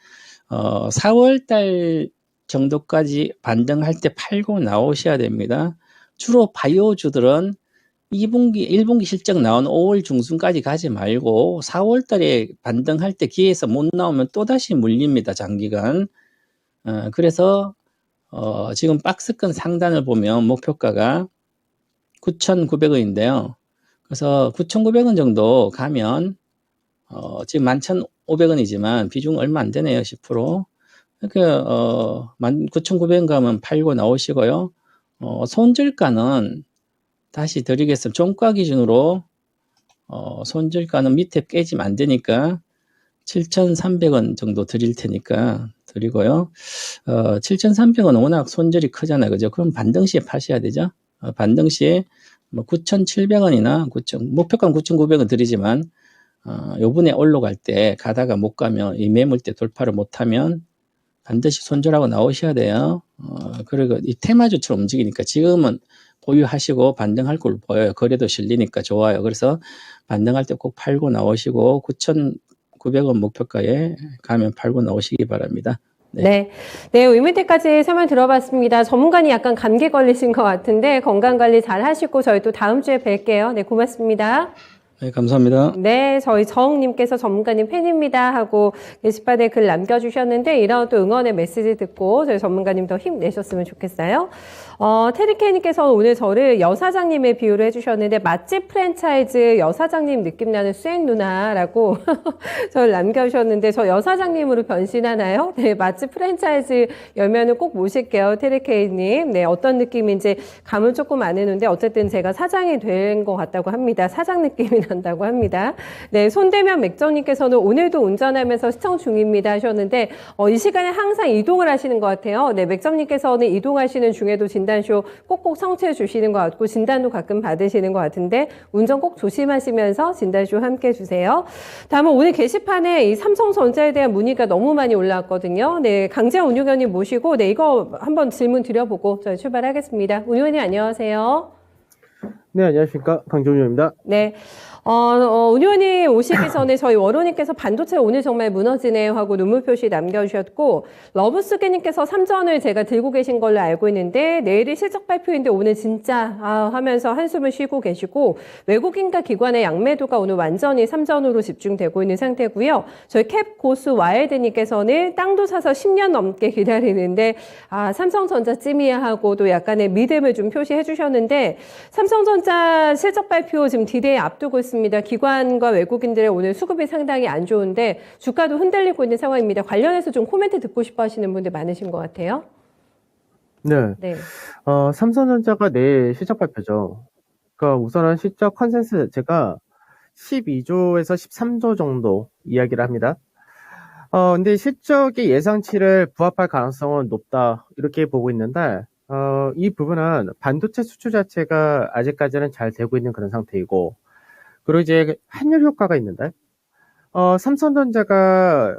4월 달 정도까지 반등할 때 팔고 나오셔야 됩니다. 주로 바이오주들은 2분기, 1분기 실적 나온 5월 중순까지 가지 말고 4월 달에 반등할 때 기회에서 못 나오면 또다시 물립니다. 장기간. 그래서 지금 박스권 상단을 보면 목표가가 9,900원인데요. 그래서 9,900원 정도 가면 지금 11,500원이지만 비중 얼마 안 되네요. 10%. 그러니까 19,900원 가면 팔고 나오시고요. 손절가는 다시 드리겠습니다. 종가 기준으로 손절가는 밑에 깨지면 안 되니까 7,300원 정도 드릴 테니까 드리고요. 7,300원 워낙 손절이 크잖아요. 그죠? 그럼 반등 시에 파셔야 되죠. 반등 시에 9,700원이나 목표가는 9,900원 드리지만 요번에 올라갈 때 가다가 못 가면 이 매물대 돌파를 못하면 반드시 손절하고 나오셔야 돼요. 그리고 이 테마주처럼 움직이니까 지금은 보유하시고 반등할 걸로 보여요. 거래도 실리니까 좋아요. 그래서 반등할 때 꼭 팔고 나오시고 9,900원 목표가에 가면 팔고 나오시기 바랍니다. 네. 의문대까지 설명 들어봤습니다. 전문가님 약간 감기 걸리신 것 같은데 건강관리 잘 하시고 저희 또 다음 주에 뵐게요. 네, 고맙습니다. 네, 감사합니다. 네, 저희 정님께서 전문가님 팬입니다 하고 게시판에 글 남겨주셨는데 이런 또 응원의 메시지 듣고 저희 전문가님 더 힘내셨으면 좋겠어요. 테리케이님께서 오늘 저를 여사장님의 비유를 해주셨는데 맛집 프랜차이즈 여사장님 느낌 나는 수행 누나라고 저를 남겨주셨는데 저 여사장님으로 변신하나요? 네, 맛집 프랜차이즈 열면은 꼭 모실게요. 테리케이님. 네, 어떤 느낌인지 감은 조금 안 했는데 어쨌든 제가 사장이 된 것 같다고 합니다. 사장 느낌이 난다고 합니다. 네, 손대면 맥정님께서는 오늘도 운전하면서 시청 중입니다 하셨는데 이 시간에 항상 이동을 하시는 것 같아요. 네, 맥정님께서는 이동하시는 중에도 진단쇼 꼭꼭 청취해 주시는 것 같고 진단도 가끔 받으시는 것 같은데 운전 꼭 조심하시면서 진단쇼 함께 해주세요. 다음은 오늘 게시판에 이 삼성전자에 대한 문의가 너무 많이 올라왔거든요. 네, 강재원 운용위원님 모시고 네, 이거 한번 질문 드려보고 저희 출발하겠습니다. 운용위원님 안녕하세요. 네, 안녕하십니까. 강종윤입니다. 네. 운용님 오시기 전에 저희 월호님께서 반도체 오늘 정말 무너지네요 하고 눈물 표시 남겨주셨고, 러브스게님께서 삼전을 제가 들고 계신 걸로 알고 있는데, 내일이 실적 발표인데 오늘 진짜, 하면서 한숨을 쉬고 계시고, 외국인과 기관의 양매도가 오늘 완전히 삼전으로 집중되고 있는 상태고요. 저희 캡 고수 와일드님께서는 땅도 사서 10년 넘게 기다리는데, 삼성전자 찜이야 하고 또 약간의 믿음을 좀 표시해 주셨는데, 삼성전자 실적 발표 지금 디데이 앞두고 있습니다. 기관과 외국인들의 오늘 수급이 상당히 안 좋은데 주가도 흔들리고 있는 상황입니다. 관련해서 좀 코멘트 듣고 싶어 하시는 분들 많으신 것 같아요. 네. 네. 삼성전자가 내일 실적 발표죠. 그러니까 우선은 실적 컨센서스 자체가 12조에서 13조 정도 이야기를 합니다. 근데 실적의 예상치를 부합할 가능성은 높다. 이렇게 보고 있는데, 이 부분은 반도체 수출 자체가 아직까지는 잘 되고 있는 그런 상태이고, 그리고 이제 환율 효과가 있는데, 삼성전자가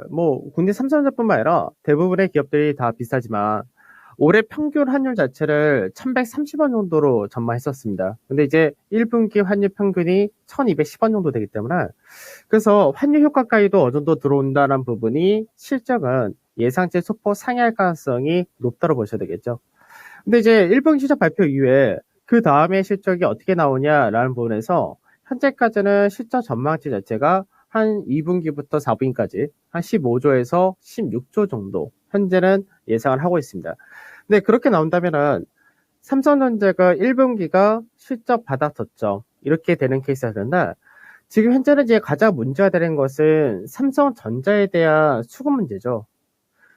국내 삼성전자뿐만 아니라 대부분의 기업들이 다 비슷하지만 올해 평균 환율 자체를 1130원 정도로 전망했었습니다. 근데 이제 1분기 환율 평균이 1210원 정도 되기 때문에 그래서 환율 효과까지도 어느 정도 들어온다는 부분이 실적은 예상치 소폭 상회할 가능성이 높다고 보셔야 되겠죠. 근데 이제 1분기 실적 발표 이후에 그 다음에 실적이 어떻게 나오냐라는 부분에서 현재까지는 실적 전망치 자체가 한 2분기부터 4분기까지 한 15조에서 16조 정도 현재는 예상을 하고 있습니다. 근데 그렇게 나온다면은 삼성전자가 1분기가 실적 바닥 터점 이렇게 되는 케이스가 되는데 지금 현재는 이제 가장 문제가 되는 것은 삼성전자에 대한 수급 문제죠.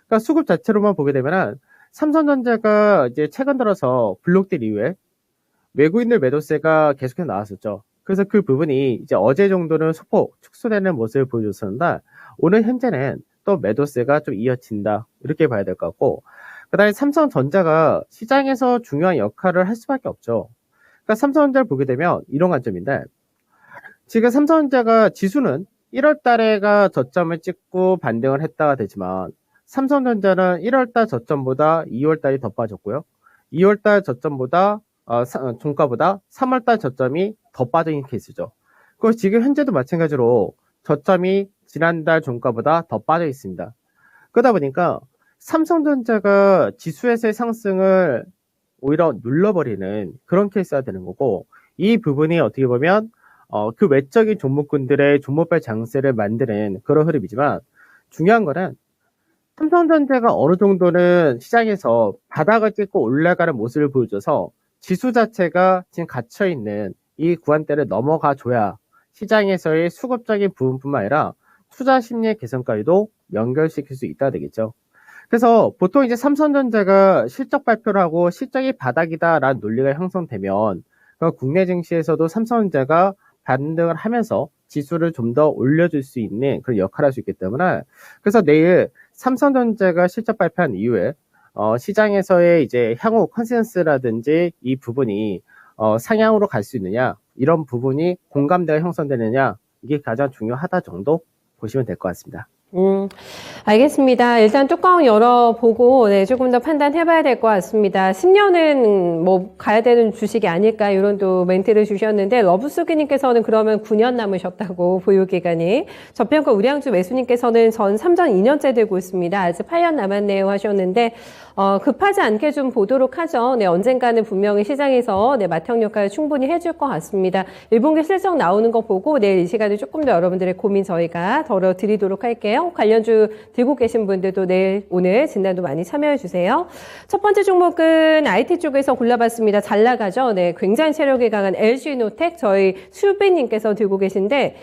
그러니까 수급 자체로만 보게 되면은 삼성전자가 이제 최근 들어서 블록딜 이후에 외국인들 매도세가 계속해서 나왔었죠. 그래서 그 부분이 이제 어제 정도는 소폭 축소되는 모습을 보여줬었는데 오늘 현재는 또 매도세가 좀 이어진다 이렇게 봐야 될 것 같고 그다음에 삼성전자가 시장에서 중요한 역할을 할 수밖에 없죠. 그러니까 삼성전자를 보게 되면 이런 관점인데, 지금 삼성전자가 지수는 1월 달에가 저점을 찍고 반등을 했다가 되지만, 삼성전자는 1월 달 저점보다 2월 달이 더 빠졌고요. 2월 달 저점보다 종가보다 3월 달 저점이 더 빠진 케이스죠. 그리고 지금 현재도 마찬가지로 저점이 지난달 종가보다 더 빠져 있습니다. 그러다 보니까 삼성전자가 지수에서의 상승을 오히려 눌러버리는 그런 케이스가 되는 거고, 이 부분이 어떻게 보면 그 외적인 종목군들의 종목별 장세를 만드는 그런 흐름이지만, 중요한 거는 삼성전자가 어느 정도는 시장에서 바닥을 찍고 올라가는 모습을 보여줘서 지수 자체가 지금 갇혀있는 이 구간대를 넘어가 줘야 시장에서의 수급적인 부분뿐만 아니라 투자 심리의 개선까지도 연결시킬 수 있다 되겠죠. 그래서 보통 이제 삼성전자가 실적 발표를 하고 실적이 바닥이다라는 논리가 형성되면 국내 증시에서도 삼성전자가 반등을 하면서 지수를 좀 더 올려줄 수 있는 그런 역할을 할 수 있기 때문에, 그래서 내일 삼성전자가 실적 발표한 이후에 시장에서의 이제 향후 컨센서스라든지 이 부분이 상향으로 갈 수 있느냐, 이런 부분이 공감대가 형성되느냐, 이게 가장 중요하다 정도 보시면 될 것 같습니다. 알겠습니다. 일단 뚜껑 열어보고, 네, 조금 더 판단해봐야 될 것 같습니다. 10년은 뭐, 가야 되는 주식이 아닐까, 이런 또 멘트를 주셨는데, 러브수기님께서는 그러면 9년 남으셨다고, 보유기간이. 저평가 우량주 매수님께서는 전 3전 2년째 되고 있습니다. 아직 8년 남았네요 하셨는데, 급하지 않게 좀 보도록 하죠. 네, 언젠가는 분명히 시장에서 네, 맏형 역할을 충분히 해줄 것 같습니다. 1분기 실적 나오는 거 보고 내일 이 시간에 조금 더 여러분들의 고민 저희가 덜어드리도록 할게요. 관련주 들고 계신 분들도 내일 오늘 진단도 많이 참여해 주세요. 첫 번째 종목은 IT 쪽에서 골라봤습니다. 잘 나가죠. 네, 굉장히 체력이 강한 LG노텍 저희 수빈님께서 들고 계신데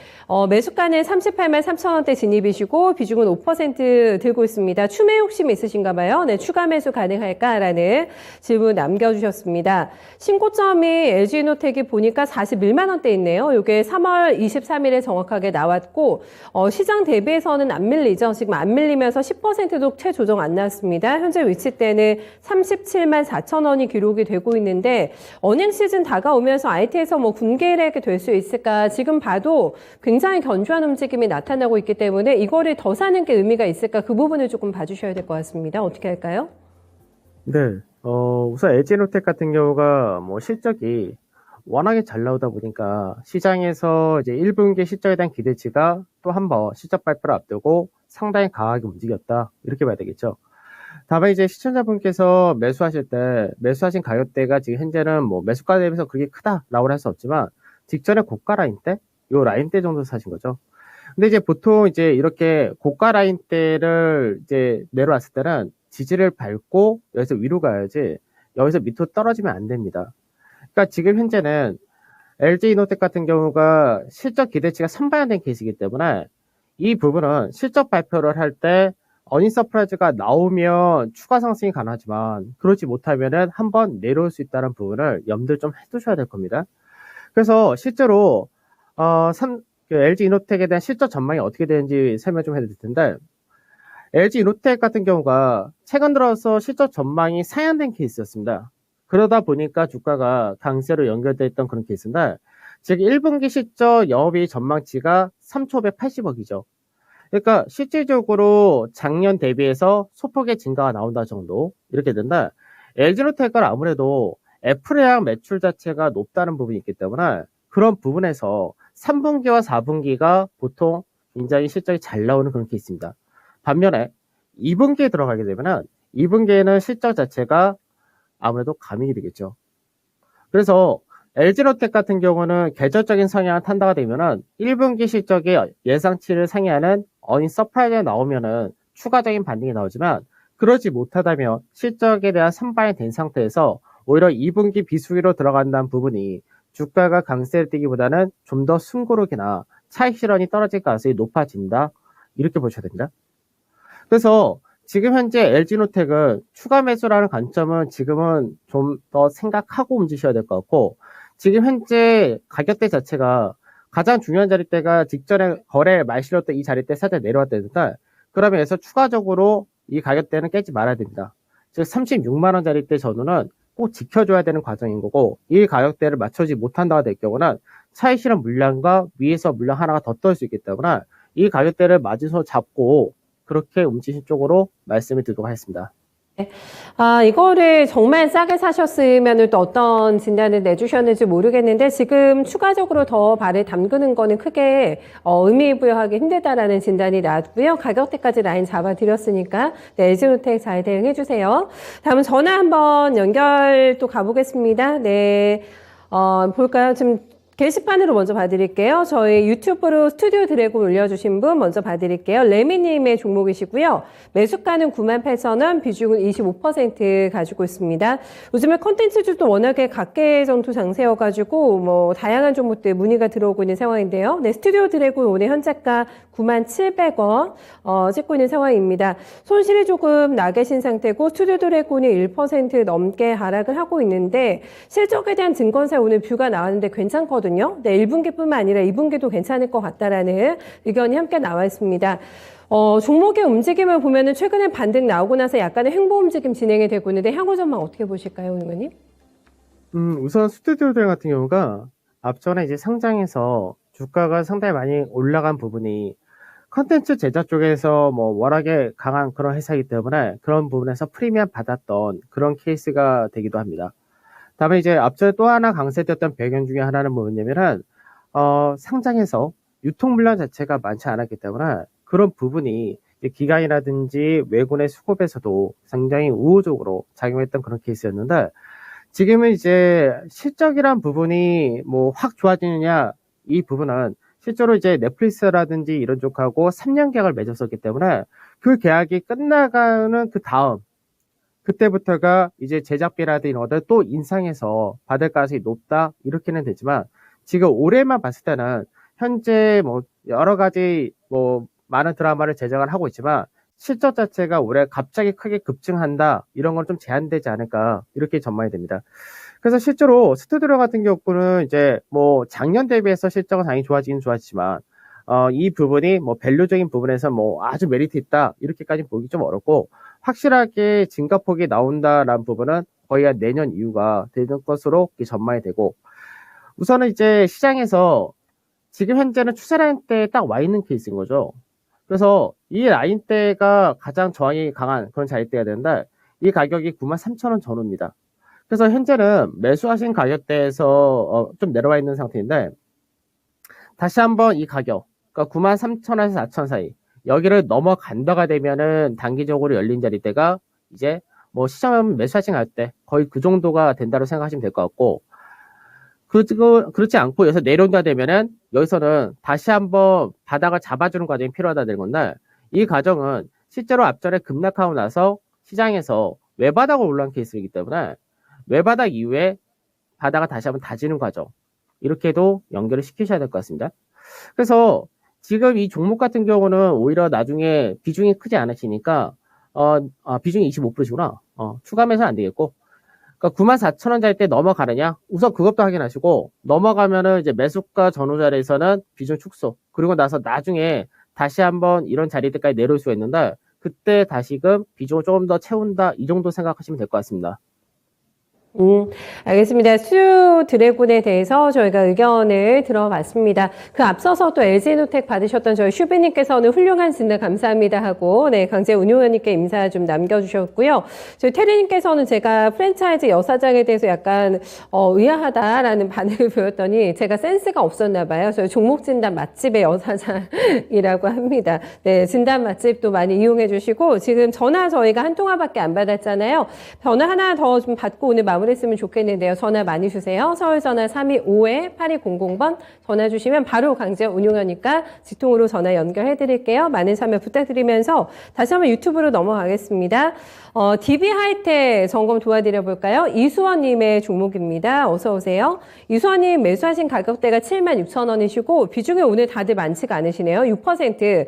매수가는 38만 3천원대 진입이시고 비중은 5% 들고 있습니다. 추매 욕심이 있으신가 봐요. 네, 추가 매수 가능할까라는 질문 남겨주셨습니다. 신고점이 LG노텍이 보니까 41만 원대 있네요. 이게 3월 23일에 정확하게 나왔고 시장 대비해서는 안 밀리죠. 지금 안 밀리면서 10%도 채 조정 안 나왔습니다. 현재 위치대는 37만 4천 원이 기록이 되고 있는데 어닝 시즌 다가오면서 IT에서 뭐 군계일하게 될 수 있을까? 지금 봐도 굉장히 견조한 움직임이 나타나고 있기 때문에 이거를 더 사는 게 의미가 있을까? 그 부분을 조금 봐주셔야 될 것 같습니다. 어떻게 할까요? 네, 우선 LG노텍 같은 경우가 뭐 실적이 워낙에 잘 나오다 보니까 시장에서 이제 1분기 실적에 대한 기대치가 또 한 번 실적 발표를 앞두고 상당히 강하게 움직였다. 이렇게 봐야 되겠죠. 다만 이제 시청자분께서 매수하실 때 매수하신 가격대가 지금 현재는 뭐 매수가 대비해서 그렇게 크다라고 할 수 없지만 직전에 고가 라인대, 요 라인대 정도 사신 거죠. 근데 이제 보통 이제 이렇게 고가 라인대를 이제 내려왔을 때는 지지를 밟고 여기서 위로 가야지 여기서 밑으로 떨어지면 안 됩니다. 그러니까 지금 현재는 LG이노텍 같은 경우가 실적 기대치가 선반영된 케이스이기 때문에 이 부분은 실적 발표를 할 때 어닝 서프라이즈가 나오면 추가 상승이 가능하지만 그렇지 못하면은 한번 내려올 수 있다는 부분을 염두를 좀 해두셔야 될 겁니다. 그래서 실제로 LG이노텍에 대한 실적 전망이 어떻게 되는지 설명 좀 해드릴 텐데, LG이노텍 같은 경우가 최근 들어서 실적 전망이 상향된 케이스였습니다. 그러다 보니까 주가가 강세로 연결되어 있던 그런 케이스인데, 지금 1분기 실적 영업이익 전망치가 3,580억이죠. 그러니까 실질적으로 작년 대비해서 소폭의 증가가 나온다 정도 이렇게 된다. LG노텍은 아무래도 애플의 매출 자체가 높다는 부분이 있기 때문에 그런 부분에서 3분기와 4분기가 보통 굉장히 실적이 잘 나오는 그런 케이스입니다. 반면에 2분기에 들어가게 되면은 2분기에는 실적 자체가 아무래도 가미이 되겠죠. 그래서 LG노텍 같은 경우는 계절적인 성향을 탄다가 되면은 1분기 실적의 예상치를 상회하는 어닝 서프라이즈가 나오면은 추가적인 반등이 나오지만 그러지 못하다면 실적에 대한 선반영이 된 상태에서 오히려 2분기 비수기로 들어간다는 부분이 주가가 강세를 띠기보다는 좀 더 숨고르기나 차익 실현이 떨어질 가능성이 높아진다. 이렇게 보셔야 됩니다. 그래서 지금 현재 LG노텍은 추가 매수라는 관점은 지금은 좀 더 생각하고 움직이셔야 될 것 같고, 지금 현재 가격대 자체가 가장 중요한 자리대가 직전에 거래 말실었던 이 자리대 살짝 내려왔다니까, 그러면서 추가적으로 이 가격대는 깨지 말아야 됩니다. 즉 36만 원짜리대 전후는 꼭 지켜줘야 되는 과정인 거고, 이 가격대를 맞추지 못한다가 될 경우는 차익 실현 물량과 위에서 물량 하나가 더 떠올 수 있기 때문에 이 가격대를 마지노선으로 잡고 그렇게 움직이신 쪽으로 말씀을 드리도록 하겠습니다. 이거를 정말 싸게 사셨으면 또 어떤 진단을 내주셨는지 모르겠는데 지금 추가적으로 더 발을 담그는 거는 크게 의미 부여하기 힘들다라는 진단이 나왔고요. 가격대까지 라인 잡아드렸으니까 네, LG노텍 잘 대응해 주세요. 다음은 전화 한번 연결 또 가보겠습니다. 네, 볼까요? 지금 게시판으로 먼저 봐드릴게요. 저희 유튜브로 스튜디오 드래곤 올려주신 분 먼저 봐드릴게요. 레미님의 종목이시고요. 매수가는 98,000원, 비중은 25% 가지고 있습니다. 요즘에 콘텐츠주도 워낙에 각계 정도 장세여가지고 뭐 다양한 종목들 문의가 들어오고 있는 상황인데요. 네, 스튜디오 드래곤 오늘 현재가 97,000원 찍고 있는 상황입니다. 손실이 조금 나 계신 상태고 스튜디오 드래곤이 1% 넘게 하락을 하고 있는데 실적에 대한 증권사 오늘 뷰가 나왔는데 괜찮거든요. 네, 1분기뿐만 아니라 2분기도 괜찮을 것 같다라는 의견이 함께 나와 있습니다. 종목의 움직임을 보면은 최근에 반등 나오고 나서 약간의 횡보 움직임 진행이 되고 있는데 향후 전망 어떻게 보실까요, 의원님? 우선 스튜디오들 같은 경우가 앞전에 이제 상장해서 주가가 상당히 많이 올라간 부분이 컨텐츠 제작 쪽에서 뭐 워낙에 강한 그런 회사이기 때문에 그런 부분에서 프리미엄 받았던 그런 케이스가 되기도 합니다. 다음에 이제 앞서 또 하나 강세되었던 배경 중에 하나는 뭐냐면은 상장해서 유통 물량 자체가 많지 않았기 때문에 그런 부분이 이제 기관이라든지 외국의 수급에서도 상당히 우호적으로 작용했던 그런 케이스였는데 지금은 이제 실적이란 부분이 뭐 확 좋아지느냐 이 부분은 실제로 이제 넷플릭스라든지 이런 쪽하고 3년 계약을 맺었었기 때문에 그 계약이 끝나가는 그 다음 그때부터가 이제 제작비라든지 이런 것들 또 인상해서 받을 가능성이 높다 이렇게는 되지만 지금 올해만 봤을 때는 현재 뭐 여러 가지 뭐 많은 드라마를 제작을 하고 있지만 실적 자체가 올해 갑자기 크게 급증한다 이런 건 좀 제한되지 않을까 이렇게 전망이 됩니다. 그래서 실제로 스튜디오 같은 경우는 이제 뭐 작년 대비해서 실적은 당연히 좋아지긴 좋았지만 이 부분이 뭐 밸류적인 부분에서 뭐 아주 메리트 있다 이렇게까지 보기 좀 어렵고 확실하게 증가폭이 나온다라는 부분은 거의 한 내년 이후가 되는 것으로 전망이 되고 우선은 이제 시장에서 지금 현재는 추세 라인대에 딱 와 있는 케이스인 거죠. 그래서 이 라인대가 가장 저항이 강한 그런 자리대가 되는데 이 가격이 93,000원 전후입니다. 그래서 현재는 매수하신 가격대에서 좀 내려와 있는 상태인데 다시 한번 이 가격 그러니까 93,000원에서 4,000원 사이 여기를 넘어간다가 되면은 단기적으로 열린 자리대가 이제 뭐 시장 매수하신 가격대 거의 그 정도가 된다고 생각하시면 될 것 같고 그렇지 않고 여기서 내려온다 되면은 여기서는 다시 한번 바닥을 잡아주는 과정이 필요하다 될 건데 이 과정은 실제로 앞전에 급락하고 나서 시장에서 외바닥으로 올라온 케이스이기 때문에 외바닥 이후에 바닥을 다시 한번 다지는 과정 이렇게도 연결을 시키셔야 될 것 같습니다. 그래서 지금 이 종목 같은 경우는 오히려 나중에 비중이 크지 않으시니까 비중이 25%시구나. 추가하면서 안 되겠고 그러니까 94,000원짜리 때 넘어가느냐 우선 그것도 확인하시고 넘어가면은 이제 매수가 전후 자리에서는 비중 축소 그리고 나서 나중에 다시 한번 이런 자리대까지 내려올 수가 있는데 그때 다시금 비중을 조금 더 채운다 이 정도 생각하시면 될 것 같습니다. 알겠습니다. 스튜디오 드래곤에 대해서 저희가 의견을 들어봤습니다. 그 앞서서 또 LG노텍 받으셨던 저희 슈비님께서는 훌륭한 진단 감사합니다 하고, 네, 강재 운용원님께 인사 좀 남겨주셨고요. 저희 테리님께서는 제가 프랜차이즈 여사장에 대해서 약간, 의아하다라는 반응을 보였더니 제가 센스가 없었나 봐요. 저희 종목 진단 맛집의 여사장이라고 합니다. 네, 진단 맛집도 많이 이용해 주시고, 지금 전화 저희가 한 통화밖에 안 받았잖아요. 전화 하나 더 좀 받고 오늘 마무리했으면 좋겠는데요. 전화 많이 주세요. 서울 전화 325-8200번 전화 주시면 바로 강재 운용하니까 직통으로 전화 연결해 드릴게요. 많은 참여 부탁드리면서 다시 한번 유튜브로 넘어가겠습니다. DB 하이텍 점검 도와드려 볼까요? 이수원님의 종목입니다. 어서 오세요. 이수원님 매수하신 가격대가 76,000원이시고 비중이 오늘 다들 많지가 않으시네요. 6%.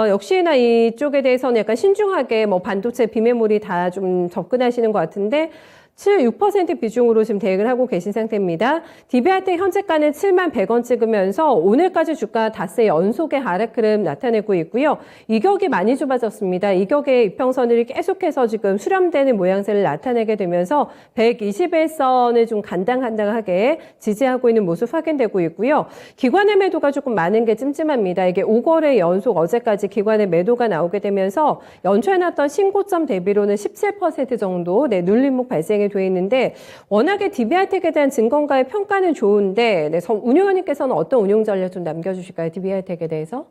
역시나 이쪽에 대해서는 약간 신중하게 뭐 반도체 비메모리 다 좀 접근하시는 것 같은데 6% 비중으로 지금 대응을 하고 계신 상태입니다. DB하이텍 현재가는 7만 100원 찍으면서 오늘까지 주가 닷새 연속의 하락 흐름 나타내고 있고요. 이격이 많이 좁아졌습니다. 이격의 이평선을 계속해서 지금 수렴되는 모양새를 나타내게 되면서 121선을 좀 간당간당하게 지지하고 있는 모습 확인되고 있고요. 기관의 매도가 조금 많은 게 찜찜합니다. 이게 5거래 연속 어제까지 기관의 매도가 나오게 되면서 연초해놨던 신고점 대비로는 17% 정도 눌림목 발생이 되어 있는데 워낙에 DB하이텍에 대한 증권가의 평가는 좋은데 운용원님께서는 어떤 운용 전략 좀 남겨주실까요? DB하이텍에 대해서?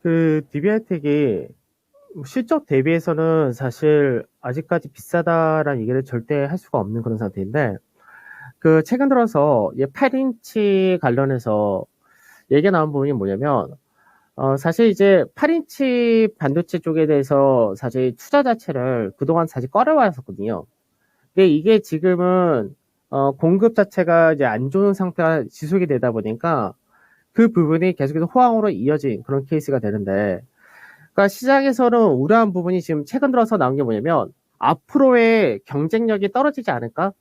DB하이텍이 실적 대비해서는 사실 아직까지 비싸다라는 얘기를 절대 할 수가 없는 그런 상태인데 최근 들어서 8인치 관련해서 얘기가 나온 부분이 뭐냐면 사실 이제 8인치 반도체 쪽에 대해서 사실 투자 자체를 그동안 사실 꺼려왔었거든요. 근데 이게 지금은 공급 자체가 이제 안 좋은 상태가 지속이 되다 보니까 그 부분이 계속해서 호황으로 이어진 그런 케이스가 되는데, 그러니까 시장에서는 우려한 부분이 지금 최근 들어서 나온 게 뭐냐면 앞으로의 경쟁력이 떨어지지 않을까?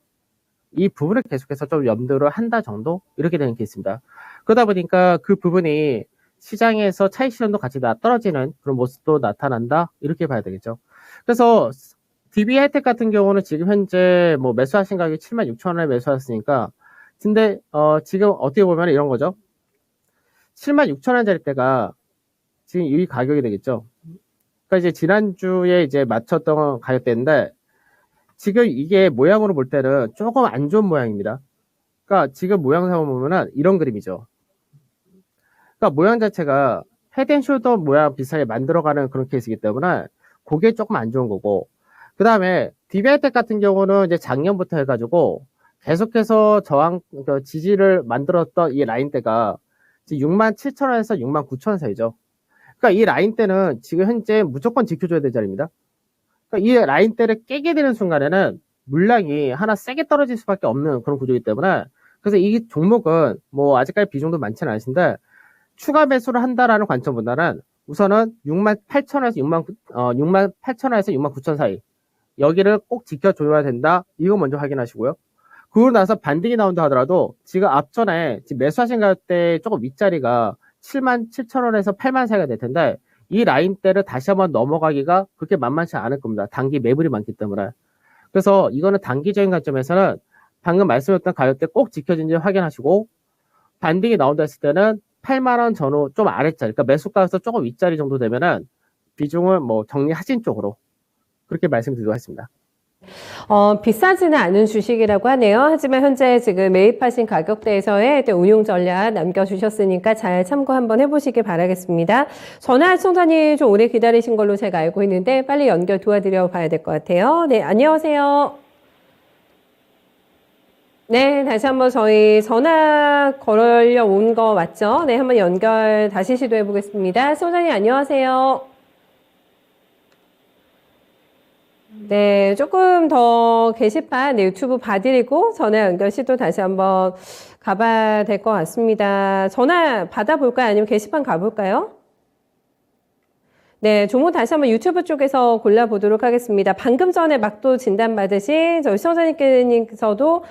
이 부분을 계속해서 좀 염두를 한다 정도 이렇게 되는 케이스입니다. 그러다 보니까 그 부분이 시장에서 차익 실현도 같이 떨어지는 그런 모습도 나타난다 이렇게 봐야 되겠죠. 그래서 DB하이텍 같은 경우는 지금 현재 뭐 매수하신 가격이 76,000원에 매수하셨으니까 근데 지금 어떻게 보면 이런 거죠. 76,000원짜리 때가 지금 이 가격이 되겠죠. 그러니까 이제 지난주에 이제 맞췄던 가격대인데 지금 이게 모양으로 볼 때는 조금 안 좋은 모양입니다. 그러니까 지금 모양상으로 보면은 이런 그림이죠. 그러니까 모양 자체가 헤드앤숄더 모양 비슷하게 만들어가는 그런 케이스이기 때문에 그게 조금 안 좋은 거고, 그 다음에 DB하이텍 같은 경우는 이제 작년부터 해가지고 계속해서 지지를 만들었던 이 라인대가 67,000원에서 69,000원 사이죠. 그러니까 이 라인대는 지금 현재 무조건 지켜줘야 될 자리입니다. 그러니까 이 라인대를 깨게 되는 순간에는 물량이 하나 세게 떨어질 수밖에 없는 그런 구조이기 때문에, 그래서 이 종목은 뭐 아직까지 비중도 많지는 않으신데 추가 매수를 한다라는 관점보다는 우선은 68,000원에서 68,000원에서 69,000원 사이 여기를 꼭 지켜줘야 된다. 이거 먼저 확인하시고요. 그러고 나서 반등이 나온다 하더라도 지금 앞전에 매수하신 가격대 조금 윗자리가 77,000원에서 8만 사이가 될 텐데 이 라인대를 다시 한번 넘어가기가 그렇게 만만치 않을 겁니다. 단기 매물이 많기 때문에. 그래서 이거는 단기적인 관점에서는 방금 말씀드렸던 가격대 꼭 지켜진지 확인하시고, 반등이 나온다 했을 때는 8만원 전후 좀 아랫자리, 그러니까 매수가에서 조금 윗자리 정도 되면은 비중을 뭐 정리하신 쪽으로 그렇게 말씀드리도록 하겠습니다. 비싸지는 않은 주식이라고 하네요. 하지만 현재 지금 매입하신 가격대에서의 운용 전략 남겨주셨으니까 잘 참고 한번 해보시길 바라겠습니다. 전화 시청자님 좀 오래 기다리신 걸로 제가 알고 있는데 빨리 연결 도와드려 봐야 될 것 같아요. 네, 안녕하세요. 네, 다시 한번 저희 전화 걸려 온 거 맞죠? 네, 한번 연결 다시 시도해 보겠습니다. 시청자님 안녕하세요. 네, 조금 더 게시판 유튜브 봐드리고 전화 연결 시도 다시 한번 가봐야 될 것 같습니다. 전화 받아볼까요? 아니면 게시판 가볼까요? 네, 종목 다시 한번 유튜브 쪽에서 골라보도록 하겠습니다. 방금 전에 막도 진단받으신 저희 시청자님께서도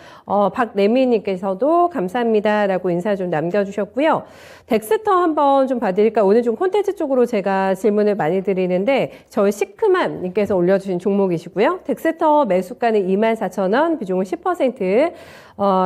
박래미님께서도 감사합니다라고 인사 좀 남겨주셨고요. 덱스터 한번 좀 봐드릴까? 오늘 좀 콘텐츠 쪽으로 제가 질문을 많이 드리는데 저희 시크맘님께서 올려주신 종목이시고요. 덱스터 매수가는 24,000원, 비중은 10%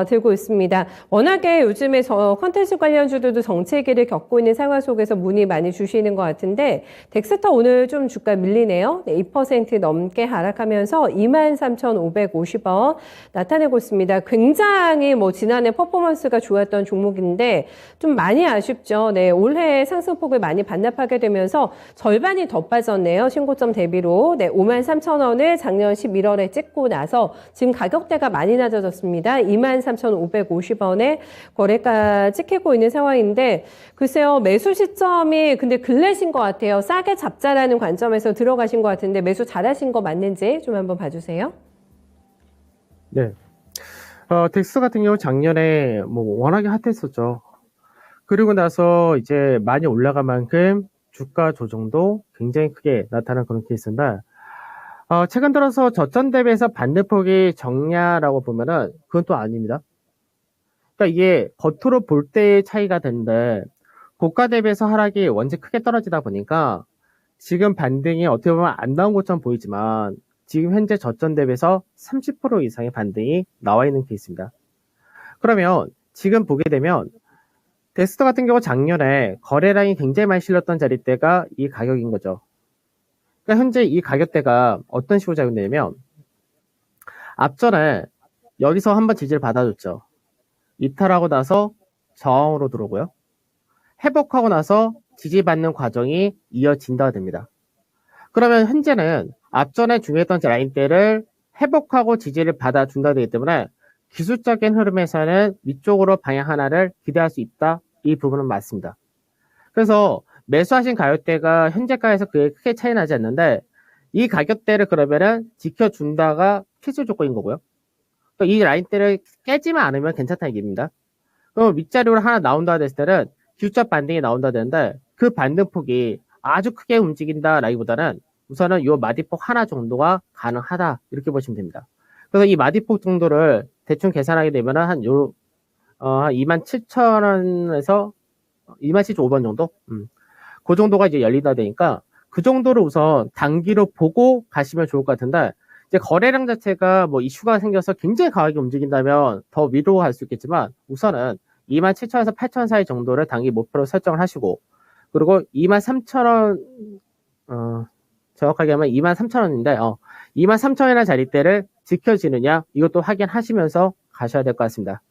들고 있습니다. 워낙에 요즘에 저 콘텐츠 관련주들도 정체기를 겪고 있는 상황 속에서 문의 많이 주시는 것 같은데 덱스터 오늘 좀 주가 밀리네요. 네, 2% 넘게 하락하면서 23,550원 나타내고 있습니다. 굉장히 뭐 지난해 퍼포먼스가 좋았던 종목인데 좀 많이 아쉽죠. 네, 올해 상승폭을 많이 반납하게 되면서 절반이 더 빠졌네요. 신고점 대비로. 네, 53,000원을 작년 11월에 찍고 나서 지금 가격대가 많이 낮아졌습니다. 23,550원에 거래가 찍히고 있는 상황인데 글쎄요, 매수 시점이 근데 글래신 것 같아요. 싸게 잡자라는 관점에서 들어가신 것 같은데 매수 잘하신 거 맞는지 좀 한번 봐주세요. 네. 덱스 같은 경우 작년에 뭐 워낙에 핫했었죠. 그리고 나서 이제 많이 올라간 만큼 주가 조정도 굉장히 크게 나타난 그런 케이스인데, 최근 들어서 저점 대비해서 반대폭이 적냐라고 보면은 그건 또 아닙니다. 그러니까 이게 겉으로 볼 때의 차이가 되는데 고가 대비해서 하락이 원체 크게 떨어지다 보니까 지금 반등이 어떻게 보면 안 나온 것처럼 보이지만 지금 현재 저점 대비해서 30% 이상의 반등이 나와 있는 케이스입니다. 그러면 지금 보게 되면 덱스터 같은 경우 작년에 거래량이 굉장히 많이 실렸던 자리대가 이 가격인 거죠. 그러니까 현재 이 가격대가 어떤 식으로 작용되냐면 앞전에 여기서 한번 지지를 받아줬죠. 이탈하고 나서 저항으로 들어오고요. 회복하고 나서 지지받는 과정이 이어진다가 됩니다. 그러면 현재는 앞전에 중요했던 라인대를 회복하고 지지를 받아준다 되기 때문에 기술적인 흐름에서는 위쪽으로 방향 하나를 기대할 수 있다. 이 부분은 맞습니다. 그래서 매수하신 가격대가 현재가에서 그게 크게 차이 나지 않는데 이 가격대를 그러면은 지켜준다가 필수 조건인 거고요. 이 라인대를 깨지만 않으면 괜찮다는 얘기입니다. 그럼 윗자리로 하나 나온다 했을 때는 기술적 반등이 나온다 되는데 그 반등폭이 아주 크게 움직인다라기보다는 우선은 이 마디폭 하나 정도가 가능하다 이렇게 보시면 됩니다. 그래서 이 마디폭 정도를 대충 계산하게 되면 한 27,000원에서 27,500원 정도? 그 정도가 이제 열린다 되니까 그 정도를 우선 단기로 보고 가시면 좋을 것 같은데 이제 거래량 자체가 뭐 이슈가 생겨서 굉장히 강하게 움직인다면 더 위로 갈 수 있겠지만 우선은 27,000원에서 8,000원 사이 정도를 단기 목표로 설정을 하시고 그리고 23,000원 정확하게 하면 23,000원인데 23,000원이나 자리대를 지켜지느냐 이것도 확인하시면서 가셔야 될 것 같습니다.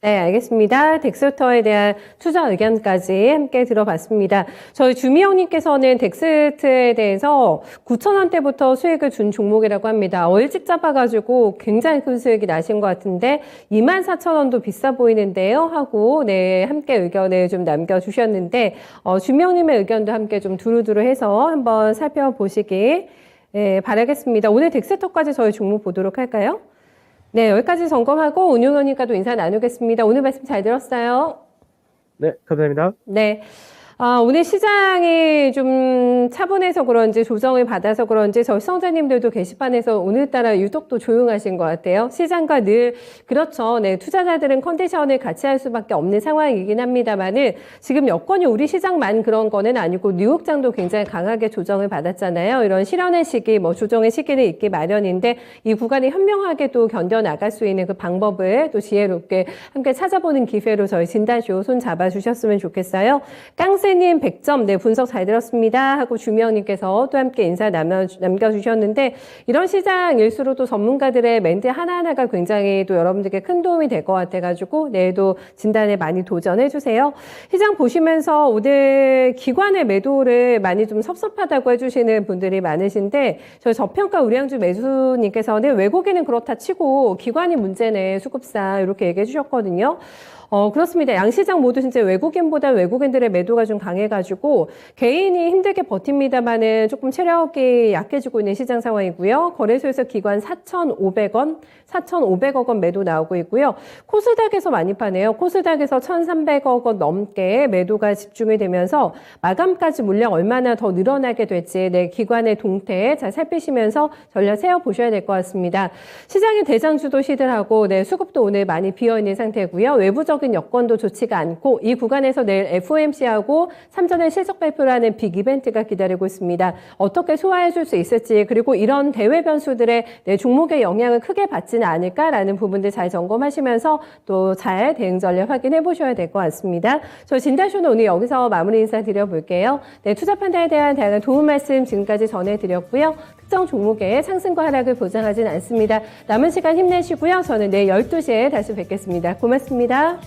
네, 알겠습니다. 덱스터에 대한 투자 의견까지 함께 들어봤습니다. 저희 주미영님께서는 덱스트에 대해서 9,000원대부터 수익을 준 종목이라고 합니다. 일찍 잡아가지고 굉장히 큰 수익이 나신 것 같은데 24,000원도 비싸 보이는데요 하고 네 함께 의견을 좀 남겨주셨는데 주미영님의 의견도 함께 좀 두루두루 해서 한번 살펴보시기 바라겠습니다. 오늘 덱스터까지 저희 종목 보도록 할까요? 네, 여기까지 점검하고 운용원님과도 인사 나누겠습니다. 오늘 말씀 잘 들었어요. 네, 감사합니다. 네. 오늘 시장이 좀 차분해서 그런지 조정을 받아서 그런지 저희 시청자님들도 게시판에서 오늘따라 유독 또 조용하신 것 같아요. 시장과 늘 그렇죠. 네, 투자자들은 컨디션을 같이 할 수밖에 없는 상황이긴 합니다만은 지금 여건이 우리 시장만 그런 거는 아니고 뉴욕장도 굉장히 강하게 조정을 받았잖아요. 이런 실현의 시기, 조정의 시기는 있기 마련인데 이 구간이 현명하게 또 견뎌 나갈 수 있는 그 방법을 또 지혜롭게 함께 찾아보는 기회로 저희 진단쇼 손 잡아주셨으면 좋겠어요. 님 100점, 네, 분석 잘 들었습니다. 하고 주미영님께서 또 함께 인사 남겨주셨는데, 이런 시장일수록 또 전문가들의 멘트 하나하나가 굉장히 또 여러분들께 큰 도움이 될 것 같아가지고, 내일도 진단에 많이 도전해주세요. 시장 보시면서 오늘 기관의 매도를 많이 좀 섭섭하다고 해주시는 분들이 많으신데, 저희 저평가 우량주 매수님께서는 외국인은 그렇다 치고 기관이 문제네, 수급상, 이렇게 얘기해 주셨거든요. 그렇습니다. 양시장 모두 진짜 외국인보다 외국인들의 매도가 좀 강해가지고 개인이 힘들게 버팁니다만은 조금 체력이 약해지고 있는 시장 상황이고요. 거래소에서 기관 4,500억 원 매도 나오고 있고요. 코스닥에서 많이 파네요. 코스닥에서 1,300억 원 넘게 매도가 집중이 되면서 마감까지 물량 얼마나 더 늘어나게 될지 네, 기관의 동태 잘 살피시면서 전략 세워보셔야 될 것 같습니다. 시장의 대장주도 시들하고 네, 수급도 오늘 많이 비어있는 상태고요. 외부적 여건도 좋지가 않고 이 구간에서 내일 FOMC하고 3전의 실적 발표라는 빅 이벤트가 기다리고 있습니다. 어떻게 소화해 줄 수 있을지 그리고 이런 대외 변수들의 내 종목에 영향을 크게 받지는 않을까라는 부분들 잘 점검하시면서 또 잘 대응 전략 확인해 보셔야 될 것 같습니다. 저 진단쇼는 오늘 여기서 마무리 인사 드려볼게요. 네, 투자 판단에 대한 다양한 도움 말씀 지금까지 전해드렸고요. 특정 종목의 상승과 하락을 보장하진 않습니다. 남은 시간 힘내시고요. 저는 내일 12시에 다시 뵙겠습니다. 고맙습니다.